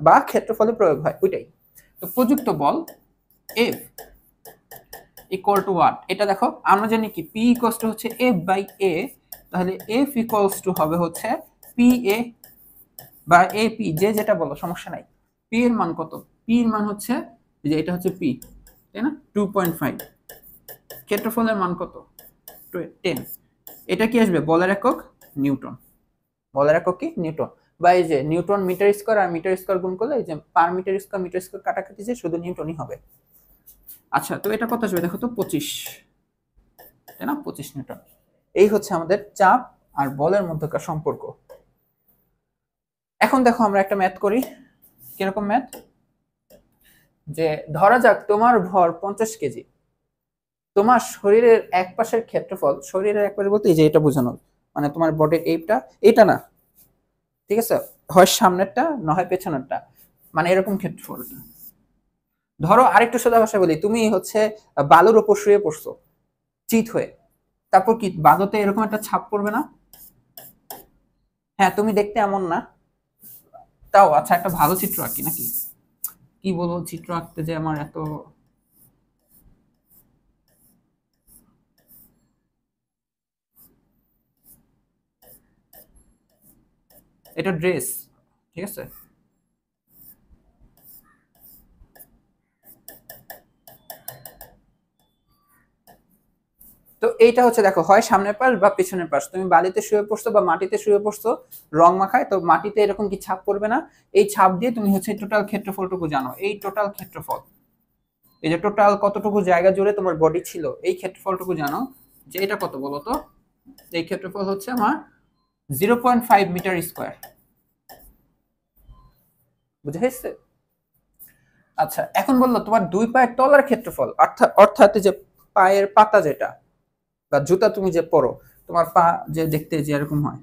বা ক্ষেত্রফলে প্রয়োগ হয়, ওইটাই। তো প্রযুক্ত বল F ইকুয়াল টু হোয়াট? এটা দেখো আমরা জানি কি P ইকুয়ালস টু হচ্ছে F/A। তাহলে F ইকুয়ালস টু হবে হচ্ছে PA বা AP, যে যেটা বলো সমস্যা নাই। P এর মান কত? P এর মান হচ্ছে, যে এটা হচ্ছে P, তাই না? 2.5। ক্ষেত্রফলের মান কত? 10। এটা কি আসবে? বলের একক নিউটন। বলের একক কি? নিউটন। বা এই যে নিউটন মিটার স্কয়ার আর মিটার স্কয়ার গুণ করলে, এই যে পার মিটার স্কয়ার কাটাকাটি, যে শুধু নিউটনই হবে। আচ্ছা তো এটা কত আসবে দেখো তো? 25, তাই না? 25 নিউটন। এই হচ্ছে আমাদের চাপ আর বলের মধ্যকার সম্পর্ক। এখন দেখো আমরা একটা ম্যাথ করি। কিরকম ম্যাথ? যে ধরা যাক তোমার ভর 50 কেজি, তোমার শরীরের এক পাশের ক্ষেত্রফল, শরীরের এক পাশে বলতে এই যে এটা বোঝানো, মানে তোমার বডির এইটা না, ঠিক আছে, হয় সামনেরটা না হয় পেছনেরটা, মানে এরকম ক্ষেত্রফলটা। ধরো আরেকটু সোজা ভাষায় বলি, তুমি হচ্ছে বালুর উপর শুয়ে পড়ছো চিত হয়ে, তারপর কি বালুতে এরকম একটা ছাপ পড়বে না? হ্যাঁ তুমি দেখতে এমন না, তাও আচ্ছা একটা ভালো চিত্র আঁকি নাকি? কি বলবো চিত্র আঁকতে যে আমার এত, এটা ড্রেস, ঠিক আছে। তো এইটা হচ্ছে দেখো, হয় সামনের পাশ বা পিছনের পাশ। তুমি বালিতে শুয়ে পড়ছো বা মাটিতে শুয়ে পড়ছো রং মাখায়, তো মাটিতে এরকম কি ছাপ পড়বে না? এই ছাপ দিয়ে তুমি হচ্ছে টোটাল ক্ষেত্রফলটুকু জানো। এই টোটাল ক্ষেত্রফল, এই যে টোটাল কতটুকু জায়গা জুড়ে তোমার বডি ছিল, এই ক্ষেত্রফলটুকু জানো। যে এটা কত বলো তো? এই ক্ষেত্রফল হচ্ছে আমার 0.5 মিটার স্কয়ার। বুঝে গেছে? আচ্ছা এখন বললো তোমার দুই পায়ের তলার ক্ষেত্রফল, অর্থাৎ যে পায়ের পাতা যেটা বা জুতা তুমি যে পরো, তোমার পা যে দেখতে যে এরকম হয়,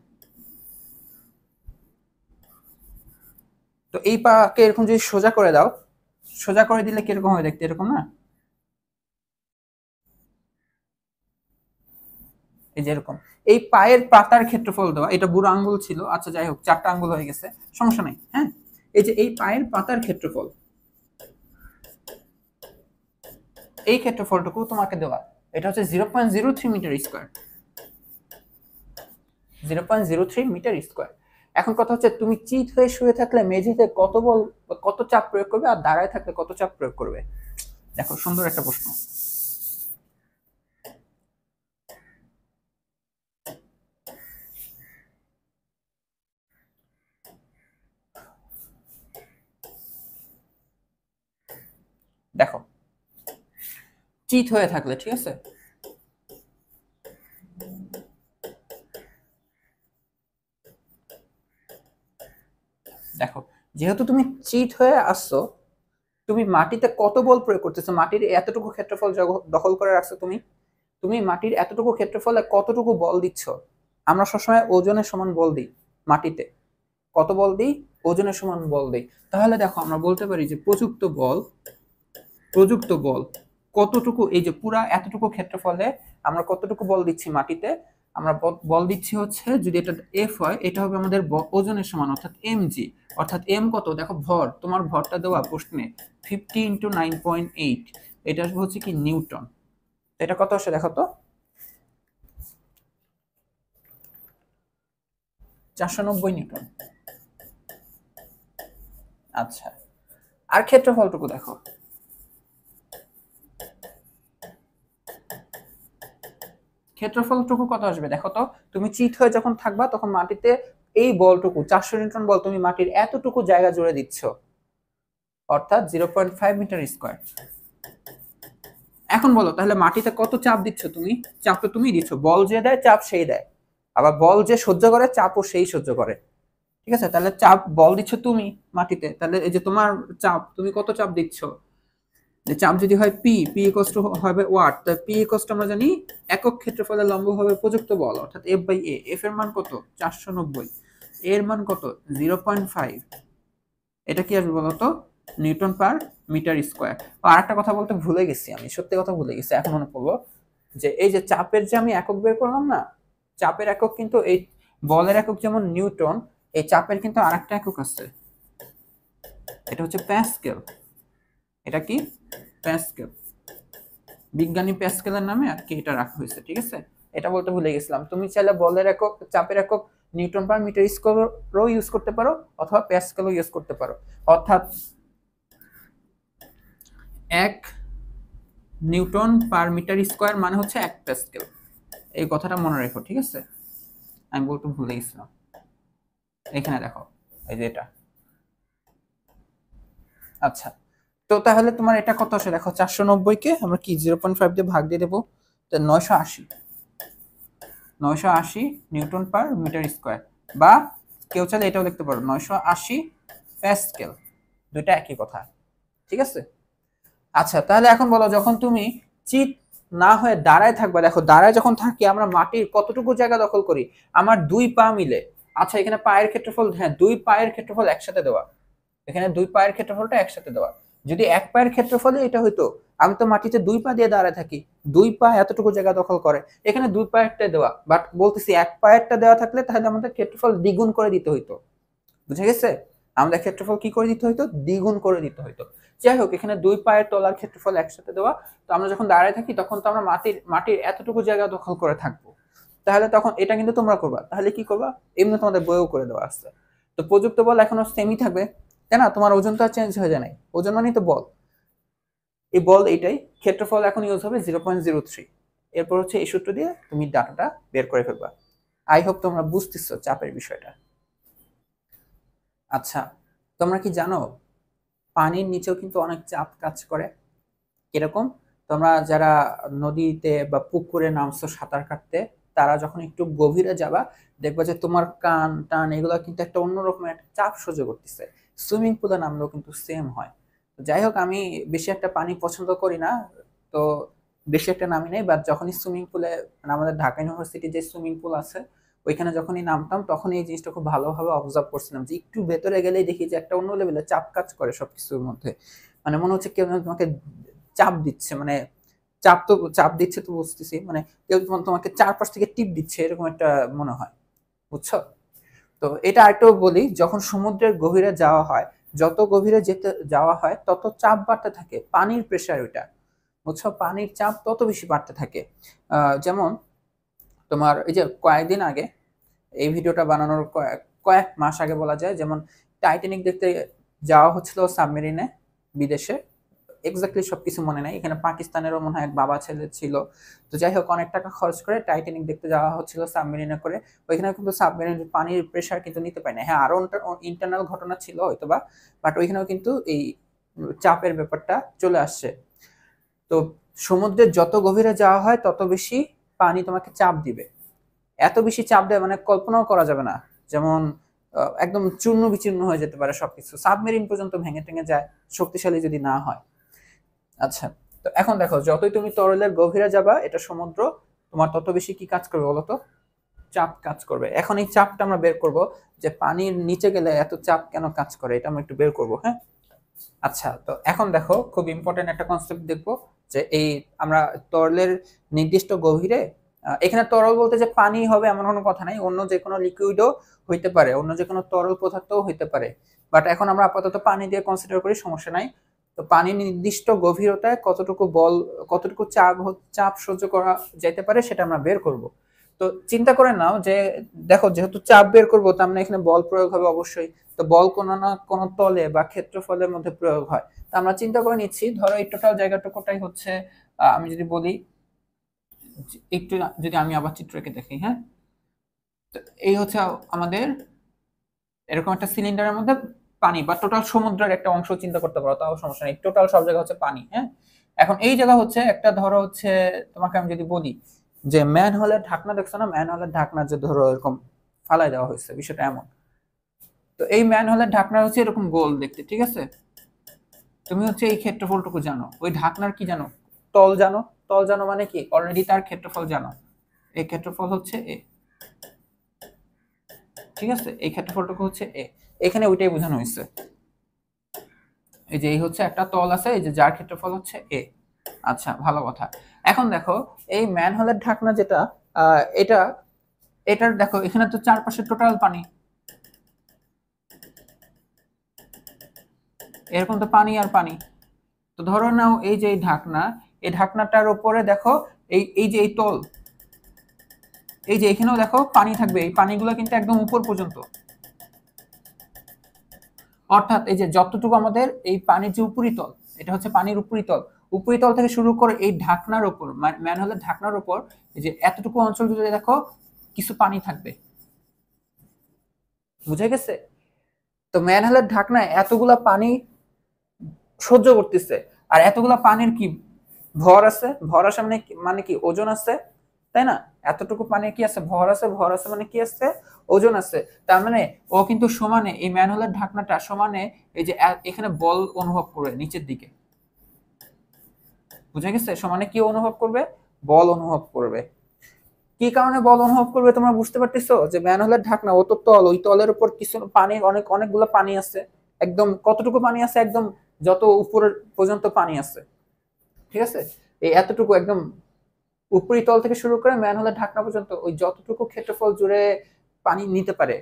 তো এই পাকে এরকম যদি সোজা করে দাও, সোজা করে দিলে কিরকম হয় দেখতে, এরকম না? এই যে এরকম। এই পায়ের পাতার ক্ষেত্রফল দেওয়া, এটা বুড়ো আঙ্গুল ছিল, আচ্ছা যাই হোক 4টা আঙ্গুল হয়ে গেছে, সমস্যা নাই। হ্যাঁ, এই যে এই পায়ের পাতার ক্ষেত্রফল, এই ক্ষেত্রফলটুকু তোমাকে দেওয়া, এটা হচ্ছে 0.03 মিটার স্কোয়ার, 0.03 মিটার স্কোয়ার। এখন কথা হচ্ছে তুমি চিত হয়ে শুয়ে থাকলে মেঝেতে কত বল, কত চাপ প্রয়োগ করবে, আর দাঁড়ায় থাকলে কত চাপ প্রয়োগ করবে? দেখো সুন্দর একটা প্রশ্ন। দেখো চিত হয়ে থাকলে, ঠিক আছে, দেখো যেহেতু তুমি চিট হয়ে আসছো, তুমি মাটিতে কত বল প্রয়োগ করতেছো, মাটির এতটুকু ক্ষেত্রফল দখল করে রাখছো তুমি, তুমি মাটির এতটুকু ক্ষেত্রফলে কতটুকু বল দিচ্ছ? আমরা সবসময় ওজনের সমান বল দিই মাটিতে, কত বল দিই? ওজনের সমান বল দিই। তাহলে দেখো আমরা বলতে পারি যে প্রযুক্ত বল কতটুকু, এই যে পুরা এতটুকু ক্ষেত্রফলে আমরা কতটুকু বল দিচ্ছি মাটিতে, আমরা বল দিচ্ছি হচ্ছে, যদি এটা এফ হয় এটা হবে আমাদের ওজনের সমান, অর্থাৎ এমজি। অর্থাৎ এম কত, দেখো ভর, তোমার ভরটা দেওয়া প্রশ্নে 50 × 9.8, এটা হচ্ছে কি নিউটন। এটা কত আসে দেখো তো, 490 নিউটন। আচ্ছা, আর ক্ষেত্রফলটুকু দেখো, ক্ষেত্রফলটুকু কত আসবে দেখো তো। তুমি চিত হয়ে যখন থাকবা তখন মাটিতে এই বলটুকু 400 নিউটন বল তুমি মাটির এতটুকু জায়গা জুড়ে দিচ্ছ, অর্থাৎ 0.5 মিটার স্কোয়ার। এখন বলো তাহলে মাটিতে কত চাপ দিচ্ছ তুমি? চাপ তো তুমি দিচ্ছ, বল যে দেয় চাপ সেই দেয়, আবার বল যে সহ্য করে চাপও সেই সহ্য করে, ঠিক আছে? তাহলে চাপ বল দিচ্ছ তুমি মাটিতে, তাহলে এই যে তোমার চাপ, তুমি কত চাপ দিচ্ছ? যে চাপ যদি হয় পি, পি ইকুয়ালস টু হবে ওয়াট, তাই পি ইকুয়ালস টু আমরা জানি একক ক্ষেত্রফলের লম্ব হবে প্রযুক্ত বল, অর্থাৎ এফ বাই এ। এফ এর মান কত? 490। এর মান কত? 0.5। এটা কি আসবে বলতো? Newton per metre square. আর একটা কথা বলতে ভুলে গেছি, আমি সত্যি কথা ভুলে গেছি, এখন মনে পড়লো, যে এই যে চাপের যে আমি একক বের করলাম না, চাপের একক কিন্তু এই বলের একক যেমন নিউটন, এই চাপের কিন্তু আরেকটা একক আছে, এটা হচ্ছে প্যাসকেল। এটা কি? প্যাসকেল। বিজ্ঞানী প্যাসকেলের নামে আর কি এটা রাখা হয়েছে, ঠিক আছে? এটা বলতে ভুলে গেছিলাম। তুমি চাইলে বলের একক, চাপের একক নিউটন পার মিটার স্কোয়ারও ইউজ করতে পারো, অথবা প্যাসকেলও ইউজ করতে পারো। অর্থাৎ 1 নিউটন পার মিটার স্কোয়ার মানে হচ্ছে 1 প্যাসকেল। এই কথাটা মনে রেখো, ঠিক আছে? আমি বলতে ভুলে গেছিলাম। এখানে দেখো, এই যে এটা। আচ্ছা, তো তাহলে তোমার এটা কত আসে দেখো, 490 কে আমরা কি 0.5 দিয়ে ভাগ দিয়ে দেবো, তো 980, 980 নিউটন পার মিটার স্কোয়ার, বা কেউ চাইলে এটাও লিখতে পারো 980 প্যাসকেল, দুইটা একই কথা, ঠিক আছে? আচ্ছা, তাহলে এখন বলো, যখন তুমি চিত না হয়ে দাঁড়ায় থাকবা, দেখো দাঁড়ায় যখন থাকি আমরা মাটির কতটুকু জায়গা দখল করি? আমার 2 পা মিলে। আচ্ছা, এখানে পায়ের ক্ষেত্রফল, হ্যাঁ 2 পায়ের ক্ষেত্রফল একসাথে দেওয়া, এখানে 2 পায়ের ক্ষেত্রফলটা একসাথে দেওয়া। যদি 1 পায়ের ক্ষেত্রফলে এটা হইতো, আমি তো মাটিতে 2 পা দিয়ে দাঁড়ায় থাকি, 2 পা এতটুকু জায়গা দখল করে, এখানে 2 পায়েরটা দেওয়া, বাট বলতেছি 1 পায়েরটা দেওয়া থাকলে তাহলে আমাদের ক্ষেত্রফল দ্বিগুণ করে দিতে হইতো, বুঝে গেছে? আমাদের ক্ষেত্রফল কি করে দিতে হইতো? দ্বিগুণ করে দিতে হইতো। যাই হোক, এখানে 2 পায়ের তলার ক্ষেত্রফল একসাথে দেওয়া, তো আমরা যখন দাঁড়ায় থাকি তখন তো আমরা মাটির এতটুকু জায়গা দখল করে থাকবো, তাহলে তখন এটা কিন্তু তোমরা করবা, তাহলে কি করবা? এমনি তোমাদের বইও করে দেওয়া আছে। তো প্রযুক্ত বল এখনো সেমই থাকবে, তাই না? তোমার ওজন তো আর চেঞ্জ হয়ে যায় নাই, ওজন মানেই তো বল, এই বল এইটাই। ক্ষেত্রফল এখন ইউজ হবে 0.03। এরপর হচ্ছে এই সূত্র দিয়ে তুমি ডাটাটা বের করে ফেলবা। আই হোপ তোমরা বুঝতেছো চাপের বিষয়টা। আচ্ছা, তোমরা কি জানো পানির নিচেও কিন্তু অনেক চাপ কাজ করে? এরকম, তোমরা যারা নদীতে বা পুকুরে নামছো সাঁতার কাটতে, তারা যখন একটু গভীরে যাবা, দেখবা যে তোমার কান টান এগুলো কিন্তু একটা অন্যরকম একটা চাপ সহ্য করতেছে। সুইমিং পুলে নামলেও কিন্তু সেম হয়। তো যাই হোক, আমি বেশি একটা পানি পছন্দ করি না, তো বেশি একটা নামি নেই, বাট যখনই সুইমিং পুলে আমাদের ঢাকা ইউনিভার্সিটি যে সুইমিং পুল আছে ওইখানে যখনই নামতাম তখন এই জিনিসটা খুব ভালোভাবে অবজার্ভ করছিলাম যে একটু ভেতরে গেলেই দেখি যে একটা অন্য লেভেলে চাপ কাজ করে সবকিছুর মধ্যে। মানে মনে হচ্ছে কেউ তোমাকে চাপ দিচ্ছে, মানে চাপ দিচ্ছে তো বুঝতেছি, মানে কেউ তোমাকে চারপাশ থেকে টিপ দিচ্ছে এরকম একটা মনে হয়, বুঝছো? তো এটা আরেকটু বলি, যখন সমুদ্রের গভীরে যাওয়া হয়, যত গভীরে যাওয়া হয় তত চাপ বাড়তে থাকে, পানির প্রেশার ওইটা, বুঝছো? পানির চাপ তত বেশি বাড়তে থাকে। যেমন তোমার এই যে কয়েকদিন আগে, এই ভিডিওটা বানানোর কয়েক মাস আগে বলা যায়, যেমন টাইটানিক দেখতে যাওয়া হচ্ছিল সাবমেরিনে বিদেশে, এক্স্যাক্টলি সবকিছু মনে নাই, এখানে পাকিস্তানেরও মনে হয় এক বাবা ছেলে ছিল। তো যাই হোক, অনেক টাকা খরচ করে টাইটানিক দেখতে যাওয়া হচ্ছিল সাবমেরিনে করে। ওইখানে কিন্তু সাবমেরিন পানির প্রেশার কিন্তু নিতে পারে না। হ্যাঁ, আরো ইন্টারনাল ঘটনা ছিল হয়তোবা, বাট ওইখানেও কিন্তু এই চাপের ব্যাপারটা চলে আসছে। তো সমুদ্রের যত গভীরে যাওয়া হয় তত বেশি পানি তোমাকে চাপ দিবে, এত বেশি চাপ দেয় মানে কল্পনাও করা যাবে না। যেমন একদম চূর্ণ বিচূর্ণ হয়ে যেতে পারে সবকিছু, সাবমেরিন পর্যন্ত ভেঙে টেঙে যায় শক্তিশালী যদি না হয়। আচ্ছা, তো এখন দেখো, যতই তুমি তরলের গভীরে যাবা এটা সমুদ্র, তোমার তত বেশি কি কাজ করবে বলতো? চাপ কাজ করবে। এখন এই চাপটা আমরা বের করব, যে পানির নিচে গেলে এত চাপ কেন কাজ করে, এটা আমরা একটু বের করব। হ্যাঁ, আচ্ছা, তো এখন দেখো খুব ইম্পর্টেন্ট একটা কনসেপ্ট দেখবো, যে এই আমরা তরলের নির্দিষ্ট গভীরে, এখানে তরল বলতে যে পানি হবে এমন কোনো কথা নাই, অন্য যে কোনো লিকুইডও হইতে পারে, অন্য যে কোনো তরল পদার্থও হইতে পারে, বাট এখন আমরা আপাতত পানি দিয়ে কনসিডার করি, সমস্যা নাই। তো পানির নির্দিষ্ট গভীরতায় কতটুকু বল, কতটুকু চাপ সহ্য করা যাইতে পারে সেটা আমরা বের করব। তো চিন্তা করে নাও যে, দেখো যেহেতু চাপ বের করবো তার মানে এখানে বল প্রয়োগ হবে অবশ্যই। তো বল কোনো না কোনো তলে বা ক্ষেত্রফলের মধ্যে প্রয়োগ হয়। তো আমরা চিন্তা করে নিচ্ছি, ধরো এই টোটাল জায়গাটুকুটাই হচ্ছে, আমি যদি বলি, একটু যদি আমি আবার চিত্র এঁকে দেখি, হ্যাঁ, তো এই হচ্ছে আমাদের এরকম একটা সিলিন্ডারের মধ্যে পানি, বা টোটাল সমুদ্রের একটা অংশ চিন্তা করতে পারো, তাও সমস্যা নেই, টোটাল সব জায়গা হচ্ছে পানি। হ্যাঁ, এখন এই জায়গা হচ্ছে একটা, ধরো হচ্ছে তোমাকে আমি যদি বলি যে ম্যান হলের ঢাকনা দেখছো না, ম্যান হলের ঢাকনা যে ধরো এরকম ফালাই দেওয়া হয়েছে, বিষয়টা এমন। তো এই ম্যান হলের ঢাকনা হচ্ছে এরকম গোল দেখতে, ঠিক আছে? তুমি হচ্ছে এই ক্ষেত্রফলটুকু জানো, ওই ঢাকনার কি জানো? তল জানো। তল জানো মানে কি, অলরেডি তার ক্ষেত্রফল জানো, এই ক্ষেত্রফল হচ্ছে এ, ঠিক আছে? এই ক্ষেত্রফলটুকু হচ্ছে এ, এখানে ওইটাই বোঝানো হয়েছে। এই যে এই হচ্ছে একটা তল আছে, এই যে যার ক্ষেত্রফল হচ্ছে এ। আচ্ছা, ভালো কথা। এখন দেখো এই ম্যানহোলের ঢাকনা যেটা, এটা, এটার দেখো এখানে তো চারপাশে টোটাল পানি, এরকম তো পানি আর পানি। তো ধরো নাও এই যে এই ঢাকনা, এই ঢাকনাটার উপরে দেখো এই এই যে এই তল, এই যে এখানেও দেখো পানি থাকবে, এই পানিগুলো কিন্তু একদম উপর পর্যন্ত, অর্থাৎ এই যে যতটুকু আমাদের এই পানির যে উপরিতল, এটা হচ্ছে পানির উপরিতল, উপরিতল থেকে শুরু করে এই ঢাকনার উপর, ম্যানহোলের ঢাকনার উপর, এই যে এতটুকু অঞ্চল জুড়ে দেখো কিছু পানি থাকবে, বুঝে গেছে? তো ম্যানহোলের ঢাকনায় এতগুলা পানি সহ্য করতেছে, আর এতগুলা পানির কি ভর আছে, ভর আছে মানে মানে কি ওজন আছে, তাই না? এতটুকু পানি কি আছে, ভর আছে, ভর আছে মানে কি আছে, ওজন আছে। তার মানে ও কিন্তু সমানে, এই ম্যানহোলের ঢাকনাটা সমানে এই যে এখানে বল অনুভব করবে নিচের দিকে, বুঝে গেছে? সমানে কি অনুভব করবে, বল অনুভব করবে। কি কারণে বল অনুভব করবে তোমরা বুঝতে পারতেছো? যে ম্যানহোলের ঢাকনা, ও তো তল, ওই তলের উপর কিছু পানি, অনেকগুলো পানি আছে, একদম কতটুকু পানি আছে, একদম যত উপরের পর্যন্ত পানি আছে, ঠিক আছে? এই এতটুকু একদম উপরিতল থেকে শুরু করে ম্যানহোলের ঢাকনা পর্যন্ত ওই যতটুকু ক্ষেত্রফল জুড়ে পানি নিতে পারে,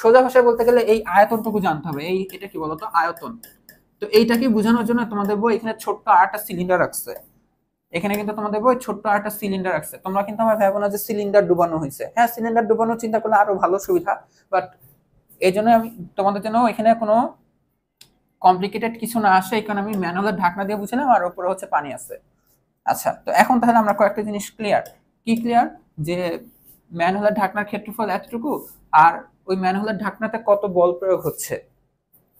সোজা ভাষায় বলতে গেলে এই আয়তনটুকু জানতে হবে। এই এটা কি বলতো, আয়তন। তো এইটাকে বোঝানোর জন্য তোমাদের বই এখানে ছোট্ট আরেকটা সিলিন্ডার রাখছে, এখানে কিন্তু তোমাদের বই ছোট্ট আরেকটা সিলিন্ডার রাখছে। তোমরা কিন্তু আমার ভাবো না যে সিলিন্ডার ডুবানো হয়েছে, হ্যাঁ সিলিন্ডার ডুবানো চিন্তা করলে আরো ভালো সুবিধা, বাট এই জন্য আমি তোমাদের জন্য এখানে কোনো কমপ্লিকেটেড কিছু না আসে, এই কারণে আমি ম্যানুয়ালের ঢাকনা দিয়ে বুঝলাম, আর উপরে হচ্ছে পানি আছে। আচ্ছা, তো এখন তাহলে আমরা কয়েকটা জিনিস ক্লিয়ার। কি ক্লিয়ার? যে ম্যানহোলের ঢাকনার ক্ষেত্রফল এতটুকু, আর ওই ম্যানহোলের ঢাকনাতে কত বল প্রয়োগ হচ্ছে,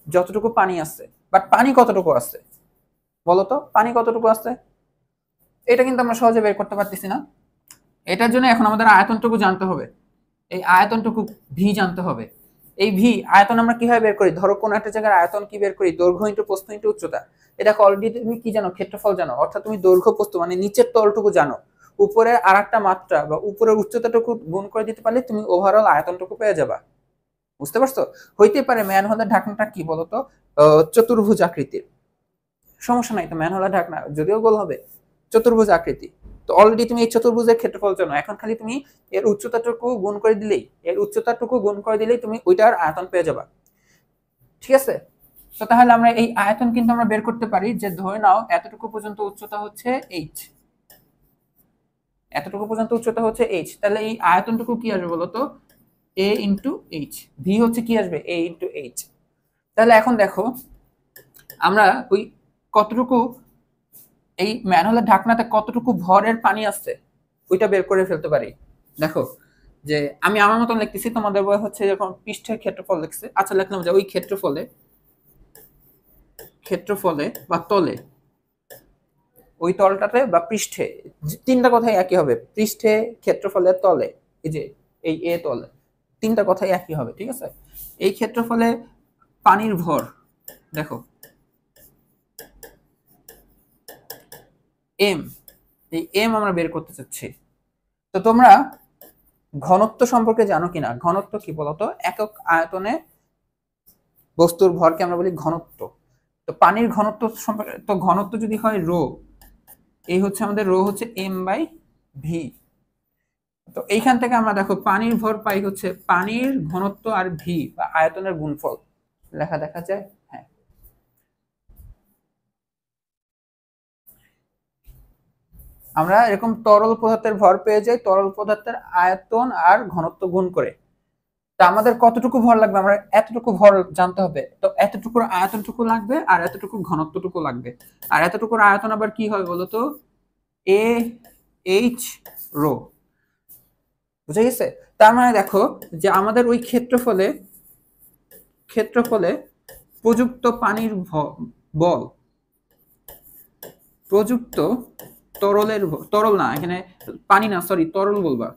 যতটুকু পানি আছে। বাট পানি কতটুকু আছে বলতো, পানি কতটুকু আছে এটা কিন্তু আমরা সহজে বের করতে পারতেছি না। এটার জন্য এখন আমাদের আয়তনটুকু জানতে হবে, এই আয়তনটুকু ভি জানতে হবে। এই ভি আয়তন আমরা কিভাবে বের করি? ধরো কোন একটা জায়গার আয়তন কি বের করি? দৈর্ঘ্য ইনটু প্রস্থ ইনটু উচ্চতা। এটা অলরেডি তুমি কি জানো? ক্ষেত্রফল জানো। অর্থাৎ তুমি দৈর্ঘ্য প্রস্থ মানে নিচের তলটুকু জানো, উপরে আরেকটা মাত্রা বা উপরের উচ্চতাটুকু গুণ করে দিতে পারলে তুমি ওভারঅল আয়তনটুকু পেয়ে যাবা। বুঝতে পারছো? হইতে পারে ম্যানহোলের ঢাকনাটা কি বলতো চতুর্ভুজ আকৃতির, সমস্যা নাই তো, ম্যানহোলের ঢাকনা যদিও গোল হবে, চতুর্ভুজ আকৃতি। তো অলরেডি তুমি এই চতুর্ভুজের ক্ষেত্রফল জানো, এখন খালি তুমি এর উচ্চতাটুকু গুণ করে দিলেই তুমি ওইটার আয়তন পেয়ে যাবা। ঠিক আছে? তো তাহলে আমরা এই আয়তন কিন্তু আমরা বের করতে পারি যে ধরে নাও এতটুকু পর্যন্ত উচ্চতা হচ্ছে h, তাহলে এই আয়তনটুকু কি আসবে বলতো? a into H. ভি হচ্ছে কি আসবে? a into H. তাহলে এখন দেখো আমরা ওই কতটুকু এই ম্যানহোলের ঢাকনাতে কতটুকু ভরের পানি আছে ওইটা বের করে ফেলতে পারি। দেখো যে আমি আমার মতন লিখতেছি, তোমাদের বই হচ্ছে যখন পৃষ্ঠের ক্ষেত্রফল লিখছে, আচ্ছা লিখলাম যে ওই ক্ষেত্রফলে বা তলে, ওই তলটাতে বা পৃষ্ঠে, তিনটা কথাই একই হবে, পৃষ্ঠে, ক্ষেত্রফলে, তলে, এই যে এই এ তলে, তিনটা কথাই একই হবে। ঠিক আছে? এই ক্ষেত্রফলে পানির ভর দেখো এম, এই এম আমরা বের করতে চাচ্ছি। তো তোমরা ঘনত্ব সম্পর্কে জানো কিনা? ঘনত্ব কি বলতো? একক আয়তনে বস্তুর ভরকে আমরা বলি ঘনত্ব। তো পানির ঘনত্ব সম্পর্কে, তো ঘনত্ব যদি হয় রো, এই হচ্ছে আমাদের রো হচ্ছে এম বাই ভি। তো এইখান থেকে আমরা দেখো পানির ভর পাই হচ্ছে পানির ঘনত্ব আর ভি বা আয়তনের গুণফল। দেখা যায়? হ্যাঁ। আমরা এরকম তরল পদার্থের ভর পেয়ে যাই তরল পদার্থের আয়তন আর ঘনত্ব গুণ করে। তা আমাদের কতটুকু ভর লাগবে? আমরা এতটুকু ভর জানতে হবে, তো এতটুকুর আয়তনটুকু লাগবে আর এতটুকু ঘনত্বটুকু লাগবে। আর এতটুকুর আয়তন আবার কি হবে বলতো? A H rho. বুঝে গেছে? তার মানে দেখো যে আমাদের ওই ক্ষেত্রফলে প্রযুক্ত পানির বল, প্রযুক্ত তরল না, এখানে পানি না, সরি তরল বলবা,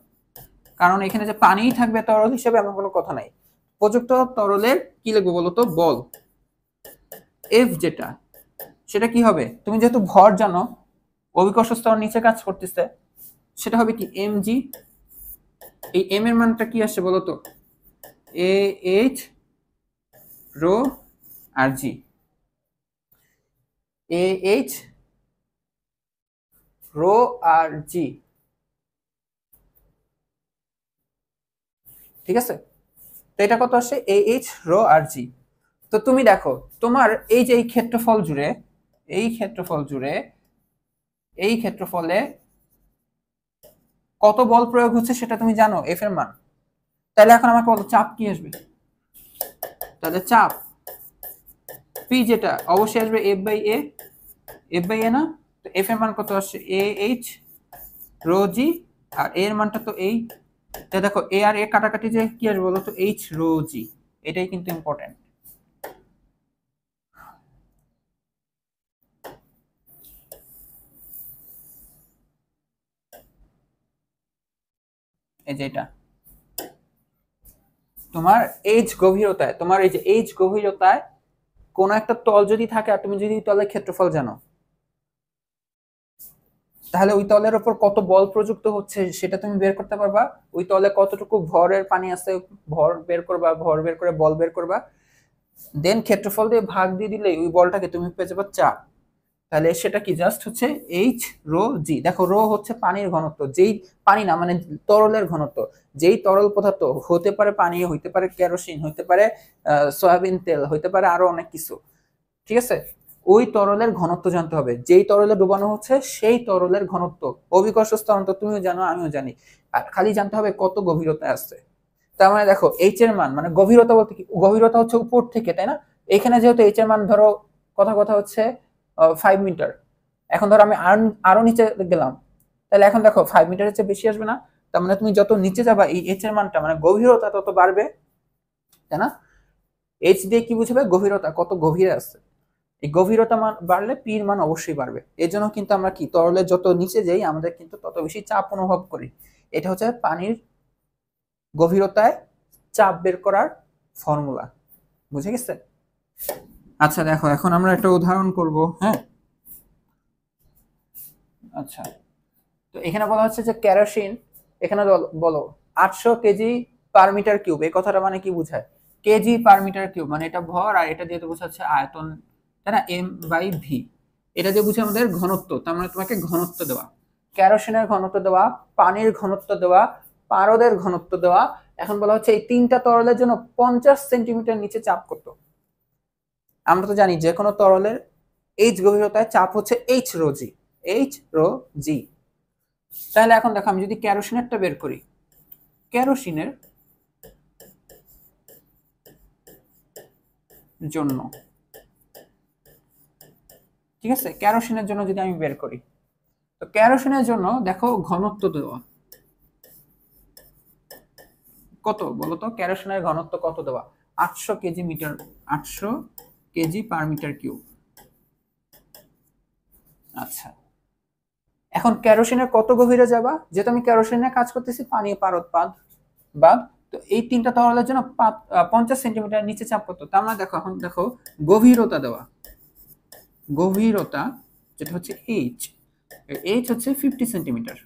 কারণ এখানে যে পানিই থাকবে তরল হিসেবে এমন কোনো কথা নাই। প্রযুক্ত তরলের কি লিখবো বলতো? বল এফ, যেটা সেটা কি হবে? তুমি যেহেতু ভর জানো, অভিকর্ষ স্তর নিচে কাজ করতেছে, সেটা হবে কি এম জি। এই এম এর মানটা কি আসছে বলতো? এ এইচ রো আর জি, এ এইচ রো আর জি। ঠিক আছে? তো এটা কত আসে? এ এইচ রো আর জি। তো তুমি দেখো তোমার এই যে এই ক্ষেত্রফলে কত বল প্রয়োগ হচ্ছে সেটা তুমি জানো, এফ এর মান। তাহলে এখন আমাকে বলো চাপ কি আসবে? তাহলে চাপ পি যেটা অবশ্যই আসবে এফ বাই এ না? তো এফ এর মান কত আসছে? এ এইচ রো জি, আর এর মানটা তো এই। দেখো এ আর এ কাটাকাটি যে কি আসবে বলো তো? এইচ রো জি। এটাই কিন্তু ইম্পর্টেন্ট। এই যে এটা তোমার এইচ গভীরতায় কোন একটা তল যদি থাকে আর তুমি যদি তলের ক্ষেত্রফল জানো, তাহলে ওই তলের উপর কত বল প্রযুক্ত হচ্ছে সেটা তুমি বের করতে পারবা। ওই তলে কতটুকু ভরের পানি আছে, ভর বের করে বল বের করবা, দেন ক্ষেত্রফল দিয়ে ভাগ দিয়ে দিলে ওই বলটাকে তুমি পেয়ে যাবে চাপ। তাহলে সেটা কি? জাস্ট হচ্ছে এইচ রো জি। দেখো রো হচ্ছে পানির ঘনত্ব, যেই পানি না মানে তরলের ঘনত্ব, যেই তরল পদার্থ, হতে পারে পানি, হইতে পারে কেরোসিন, হইতে পারে সয়াবিন তেল, হইতে পারে আরো অনেক কিছু। ঠিক আছে? ওই তরলের ঘনত্ব জানতে হবে, যেই তরলে ডুবানো হচ্ছে সেই তরলের ঘনত্ব। অভিকর্ষ স্তরন্ত তুমিও জানো, আমিও জানি, আর খালি জানতে হবে কত গভীরতায় আছে। তার মানে দেখো এইচ এর মান মানে গভীরতা বলতে কি? গভীরতা হচ্ছে উপর থেকে, তাই না? এখানে যেহেতু এইচ এর মান ধরো কথা হচ্ছে 5 মিটার, এখন ধরো আমি আরো নিচে গেলাম, তাহলে এখন দেখো 5 মিটারের চেয়ে বেশি আসবে না? তার মানে তুমি যত নিচে যাবা এই এইচ এর মানটা মানে গভীরতা তত বাড়বে, তাই না? এইচ দিয়ে কি বুঝবে? গভীরতা, কত গভীরে আছে। এই গভীরতা মান বাড়লে পির মান অবশ্যই বাড়বে। এর জন্য কিন্তু আমরা কি তরলের যত নিচে যাই আমাদের কিন্তু তত বেশি চাপ অনুভব করি। এটা হচ্ছে পানির গভীরতায় চাপ বের করার ফর্মুলা। বুঝে গেছে? আচ্ছা দেখো, এখন আমরা একটা উদাহরণ করব। হ্যাঁ, আচ্ছা, তো এখানে বলা হচ্ছে যে কেরোসিন, এখানে বলো 800 কেজি পার মিটার কিউব। এই কথাটা মানে কি বোঝায়? কেজি পার মিটার কিউব মানে এটা ভর, আর এটা দিয়ে তো বোঝাচ্ছে আয়তন, তাই না? M by V. এটা দিয়ে বুঝে আমাদের ঘনত্ব, তার মানে তোমাকে ঘনত্ব দেওয়া, কেরোসিনের ঘনত্ব দেওয়া, পানির ঘনত্ব দেওয়া, পারদের ঘনত্ব দেওয়া। এখন বলা হচ্ছে এই তিনটা তরলের জন্য 50 সেন্টিমিটার নিচে চাপ কত। আমরা তো জানি যে কোনো তরলের এইচ গভীরতায় চাপ হচ্ছে এইচ রো জি, এইচ রো জি। তাহলে এখন দেখো, আমি যদি কেরোসিনেরটা বের করি, কেরোসিনের জন্য, ঠিক আছে, কেরোসিনের জন্য যদি আমি বের করি, তো কেরোসিনের জন্য দেখো ঘনত্ব দেওয়া কত বলো তো? কেরোসিনের ঘনত্ব কত দেওয়া? 800 kg metre, 800 kg per metre cube. আচ্ছা, এখন কেরোসিনের কত গভীরে যাবা? যেহেতু আমি কেরোসিনের কাজ করতেছি পানি পারদ বাদ, তো এই তিনটা তরলের জন্য 50 সেন্টিমিটার নিচে চাপ কত? তার মানে দেখো, এখন দেখো গভীরতা দেওয়া, গভীরতা যেটা হচ্ছে এইচ, এইচ হচ্ছে 50 সেন্টিমিটার,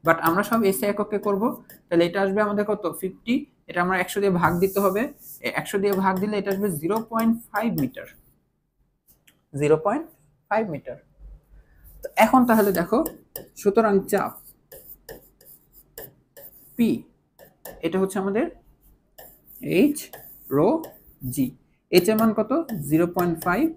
বাট আমরা সব এসে এককে করব। তাহলে এটা আসবে আমাদের কত? 50। এটা আমরা 100 দিয়ে ভাগ দিতে হবে, 100 দিয়ে ভাগ দিলে এটা আসবে 0.5 মিটার, 0.5 মিটার। তো এখন তাহলে দেখো, সুতরাং চাপ পি, এটা হচ্ছে আমাদের এইচ রো জি। এইচ এর মান কত? 0.5,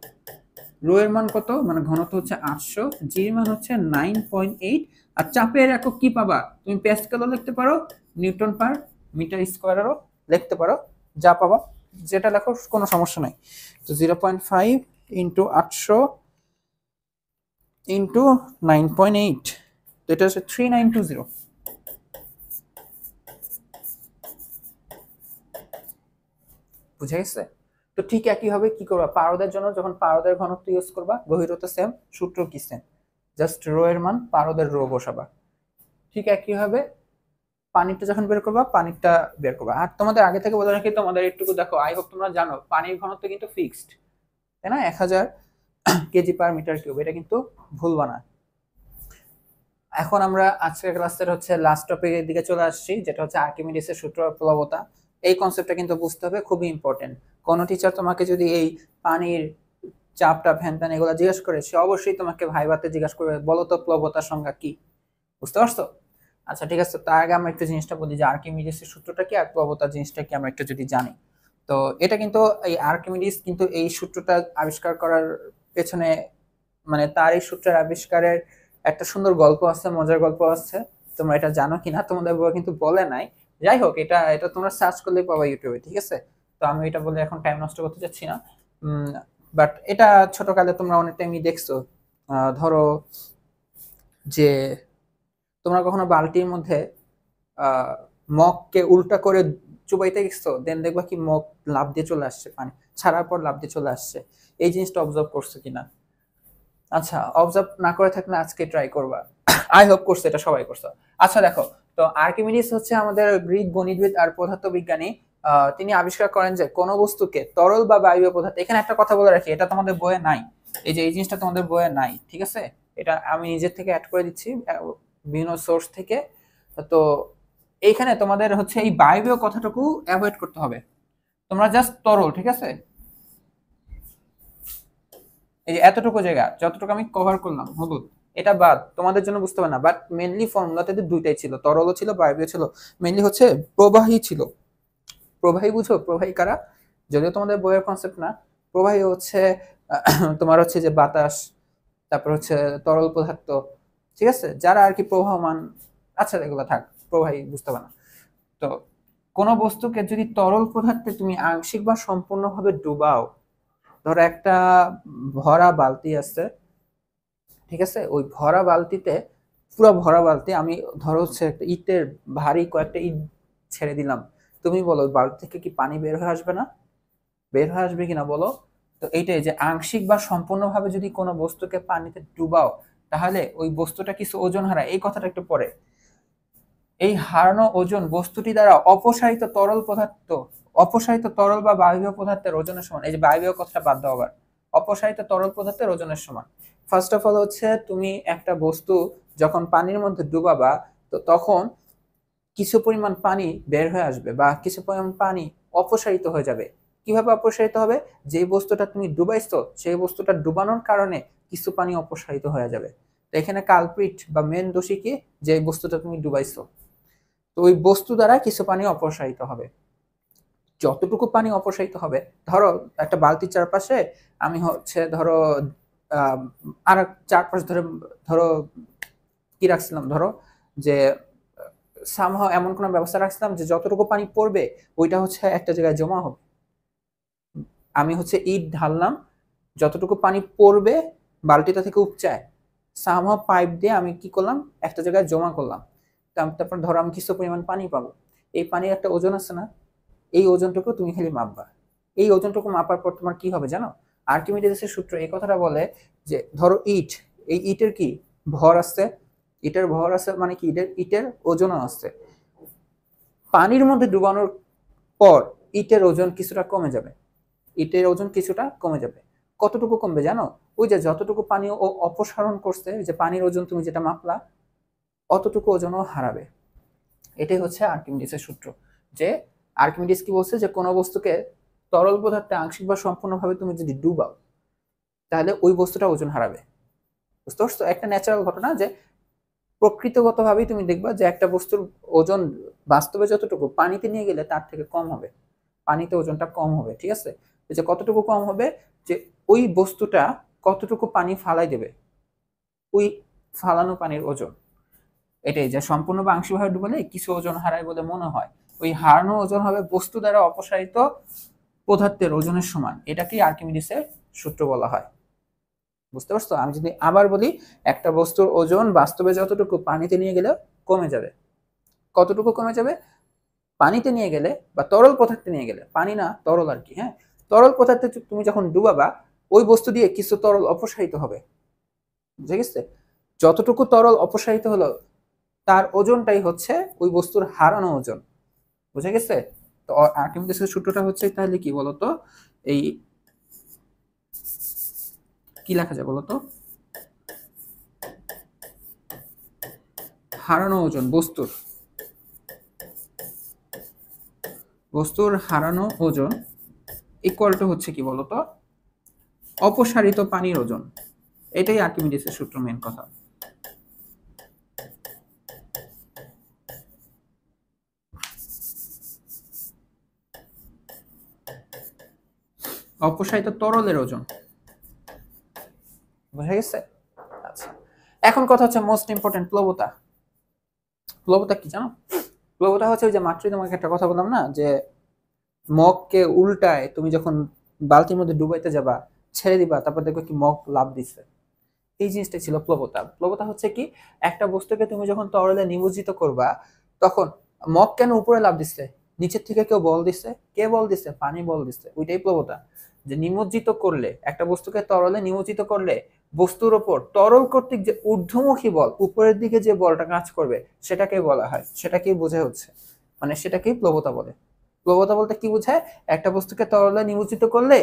রো এর মান কত, মানে ঘনত্ব হচ্ছে 800, জি এর মান হচ্ছে 9.8। আর চাপের একক কি পাবা? তুমি প্যাসকেলও লিখতে পারো, নিউটন পার মিটার স্কয়ারও লিখতে পারো, যা পাবা যেটা লেখো কোনো সমস্যা নাই। তো 0.5 ইন্টু 800 ইন্টু 9.8, তো এটা হচ্ছে 3920। বুঝে গেছে? তো ঠিক একইভাবে কি করবা পারদের জন্য, যখন পারদের ঘনত্ব ইউজ করবা, গভীরতা সেম, সূত্র কি সেম, জাস্ট রো এর মান পারদের রো বসাবা। ঠিক একইভাবে পানিটা যখন বের করবা, পানিটা বের করবা। আর তোমাদের আগে থেকে বলে রাখি, তোমাদের একটুকু দেখো, আই হোপ তোমরা জানো পানির ঘনত্ব কিন্তু ফিক্সড, তাই না? 1000 কেজি পার মিটার কিউব, এটা কিন্তু ভুলবা না। এখন আমরা আজকের ক্লাসের হচ্ছে লাস্ট টপিকের দিকে চলে আসছি, যেটা হচ্ছে আর্কিমিডিসের সূত্র আর প্লবতা। এই কনসেপ্টটা কিন্তু বুঝতে হবে, খুবই ইম্পর্টেন্ট। কোনো টিচার তোমাকে যদি এই পানির চাপটা ফ্যান এগুলো জিজ্ঞেস করে, সে অবশ্যই তোমাকে ভাইভাতে জিজ্ঞাসা করবে, বলো তো প্লবতার সংজ্ঞা কি। বুঝতে পারছো? আচ্ছা ঠিক আছে, তার আগে আমরা একটু জিনিসটা বলি যে আর্কিমিডিসের সূত্রটা কি আর প্লবতার জিনিসটা কি আমরা একটু যদি জানি। তো এটা কিন্তু এই আর্কিমিডিস কিন্তু এই সূত্রটা আবিষ্কার করার পেছনে, মানে তার এই সূত্রের আবিষ্কারের একটা সুন্দর গল্প আছে, মজার গল্প আছে। তোমরা এটা জানো কিনা তোমাদের বই কিন্তু বলে নাই। যাই হোক, এটা এটা তোমরা সার্চ করলেই পাবা ইউটিউবে, ঠিক আছে? তো আমি এটা বলে এখন টাইম নষ্ট করতে চাচ্ছি না। বাট এটা ছোটকালে তোমরা অনেক টাইমই দেখছো। ধরো যে তোমরা কখনো বালতির মধ্যে মগকে উল্টা করে চুবাইতে গেছো, দেন দেখবা কি মগ লাফ দিয়ে চলে আসছে, পানি ছাড়ার পর লাফ দিয়ে চলে আসছে। এই জিনিসটা অবজার্ভ করছো কিনা? আচ্ছা, অবজার্ভ না করে থাকলে আজকে ট্রাই করবা। আই হোপ করছে, এটা সবাই করছো। আচ্ছা দেখো, তো আর্কিমিডিস হচ্ছে আমাদের গ্রিক গণিতবিদ আর পদার্থবিজ্ঞানী। তিনি আবিষ্কার করেন যে কোন বস্তুকে তরল বা বায়বীয় পদার্থ, এখানে একটা কথা বলে রাখি, এটা তোমাদের বইয়ে নাই, এই যে এই জিনিসটা তোমাদের বইয়ে নাই, ঠিক আছে? এটা আমি নিজের থেকে অ্যাড করে দিচ্ছি বিভিন্ন সোর্স থেকে। তো এইখানে তোমাদের হচ্ছে এই বায়বীয় কথাটুকু অ্যাভয়েড করতে হবে। তোমরা জাস্ট তরল, ঠিক আছে, এই যে এতটুকু জায়গা যতটুকু আমি কভার করলাম হলুদ, এটা বাদ তোমাদের জন্য বুঝতে হবে না। বাট মেনলি ফর্মুলাতে দুইটাই ছিল, তরলও ছিল বায়বীয় ছিল। মেনলি হচ্ছে প্রবাহী ছিল। প্রবাহী বুঝো? প্রবাহী কারা? যদিও তোমাদের বইয়ের কনসেপ্ট না। প্রবাহী হচ্ছে তোমার হচ্ছে যে বাতাস, তারপর হচ্ছে তরল পদার্থ, ঠিক আছে, যারা আর কি প্রবাহমান। আচ্ছা এগুলো থাক, প্রবাহী বুঝতে হবে না। তো কোনো বস্তুকে যদি তরল পদার্থে তুমি আংশিক বা সম্পূর্ণভাবে ডুবাও, ধরো একটা ভরা বালতি আছে, ঠিক আছে, ওই ভরা বালতিতে, পুরো ভরা বালতি, আমি ধরো হচ্ছে একটা ইটের ভারী কয়েকটা ইট ছেড়ে দিলাম, তুমি বলো বালতি থেকে কি পানি বের হয়ে আসবে না? বের হয়ে আসবে কিনা বলো? তো এইটাই যে আংশিক বা সম্পূর্ণভাবে যদি কোনো বস্তুকে পানিতে ডুবাও, তাহলে ওই বস্তুটা কিছু ওজন হারায়। এই কথাটা একটু পরে, এই হারানো ওজন বস্তুটি দ্বারা অপসারিত তরল পদার্থ অপসারিত তরল বা বায়বীয় পদার্থের ওজনের সমান। এই যে বায়বীয় কথাটা বাদ দাও আবার, অপসারিত তরল পদার্থের ওজনের সমান। ফার্স্ট অফ অল হচ্ছে তুমি একটা বস্তু যখন পানির মধ্যে ডুবাবা, তো তখন কিছু পরিমাণ পানি বের হয়ে আসবে বা কিছু পরিমাণ পানি অপসারিত হয়ে যাবে। কিভাবে অপসারিত হবে? যে বস্তুটা তুমি ডুবাইছো সেই বস্তুটা ডুবানোর কারণে কিছু পানি অপসারিত হয়ে যাবে। তো এখানে কালপ্রিট বা মেন দোষী কি? যে বস্তুটা তুমি ডুবাইছো, তো ওই বস্তু দ্বারা কিছু পানি অপসারিত হবে। যতটুকু পানি অপসারিত হবে, ধরো একটা বালতির চারপাশে আমি হচ্ছে ধরো আর চারপাশ ধরে ধরো কি রাখছিলাম, ধরো যে সামহাও এমন কোনো ব্যবস্থা রাখছিলাম যে যতটুকু পানি পড়বে ওইটা হচ্ছে একটা জায়গায় জমা হবে। আমি হচ্ছে ইট ঢাললাম, যতটুকু পানি পড়বে বালতিটা থেকে উপচায় সামহাও পাইপ দিয়ে আমি কি করলাম, একটা জায়গায় জমা করলাম। তারপর ধরো আমি কিছু পরিমাণ পানি পাবো, এই পানির একটা ওজন আছে না, এই ওজনটুকু তুমি খালি মাপবা। এই ওজনটুকু মাপার পর তোমার কি হবে জানো? আর্কিমিডিসের সূত্র এই কথাটা বলে যে ধরো ইট, এই ইটের কি ভর আছে, ইটের ভর আছে মানে কি ইটের ওজনও আছে। পানির মধ্যে ডুবানোর পর ইটের ওজন কিছুটা কমে যাবে, ইটের ওজন কিছুটা কমে যাবে। কতটুকু কমবে জানো? ওই যে যতটুকু পানি ও অপসারণ করছে, যে পানির ওজন তুমি যেটা মাপলা অতটুকু ওজনও হারাবে। এটাই হচ্ছে আর্কিমিডিসের সূত্র। যে আর্কিমিডিস কি বলছে, যে কোনো বস্তুকে তরল পদার্থে আংশিক বা সম্পূর্ণভাবে তুমি যদি ডুবাও তাহলে ওই বস্তুটা ওজন হারাবে। বুঝতে পারছো? একটা ন্যাচারাল ঘটনা, যে প্রকৃতিগতভাবেই তুমি দেখবা যে একটা বস্তুর ওজন বাস্তবে যতটুকু পানিতে নিয়ে গেলে তার থেকে কম হবে, পানিতে ওজনটা কম হবে। ঠিক আছে? যে কতটুকু কম হবে, যে ওই বস্তুটা কতটুকু পানি ফালাই দেবে, ওই ফালানো পানির ওজন। এটাই যে সম্পূর্ণ বা আংশিকভাবে ডুবালে কিছু ওজন হারায় বলে মনে হয়, ওই হারানো ওজন হবে বস্তু দ্বারা অপসারিত পদার্থের ওজনের সমান। এটাকেই আর্কিমিডিসের সূত্র বলা হয়। বুঝতে পারছো? আমি যদি আবার বলি, একটা বস্তুর ওজন বাস্তবে যতটুকু পানিতে নিয়ে গেলে কমে যাবে। কতটুকু কমে যাবে? পানিতে নিয়ে গেলে বা তরল পদার্থে নিয়ে গেলে, পানি না তরল আর কি, হ্যাঁ, তরল পদার্থে তুমি যখন ডুবাবা ওই বস্তু দিয়ে কিছু তরল অপসারিত হবে। বুঝে গেছে? যতটুকু তরল অপসারিত হলো তার ওজনটাই হচ্ছে ওই বস্তুর হারানো ওজন। বুঝে গেছে? তো আর্কিমিডিসের সূত্রটা হচ্ছে তাহলে কি বলতো, এই কি লেখা যায় বলতো, হারানো ওজন বস্তুর হারানো ওজন ইকুয়াল টু হচ্ছে কি বলতো, অপসারিত পানির ওজন। এটাই আর্কিমিডিসের সূত্র, মেন কথা। অপসারিত তরলের ওজন। বুঝা গেছে? আচ্ছা, এখন কথা হচ্ছে মোস্ট ইম্পর্টেন্ট, প্লবতা। প্লবতা কি জানো? প্লবতা হচ্ছে ওই যে মাত্রই তোমাকে একটা কথা বললাম না, যে মগকে উল্টায় তুমি যখন বালতির মধ্যে ডুবাইতে যাবা, ছেড়ে দিবা, তারপর দেখবে কি মগ লাভ দিচ্ছে। এই জিনিসটা ছিল প্লবতা। প্লবতা হচ্ছে কি, একটা বস্তুকে তুমি যখন তরলে নিমজ্জিত করবা তখন মগ কেন উপরে লাভ দিচ্ছে, নিচের থেকে কেউ বল দিচ্ছে, কে বল দিচ্ছে? পানি বল দিচ্ছে। ওইটাই প্লবতা। যে নিমজ্জিত করলে, একটা বস্তুকে তরলে নিমজ্জিত করলে বস্তুর ওপর তরল কর্তৃক যে ঊর্ধ্বমুখী বল, উপরের দিকে যে বলটা কাজ করবে সেটাকে বলা হয়, সেটাকেই বোঝা হচ্ছে, মানে সেটাকেই প্লবতা বলে। প্লবতা বলতে কি বোঝায়? একটা বস্তুকে তরলে নিমজ্জিত করলে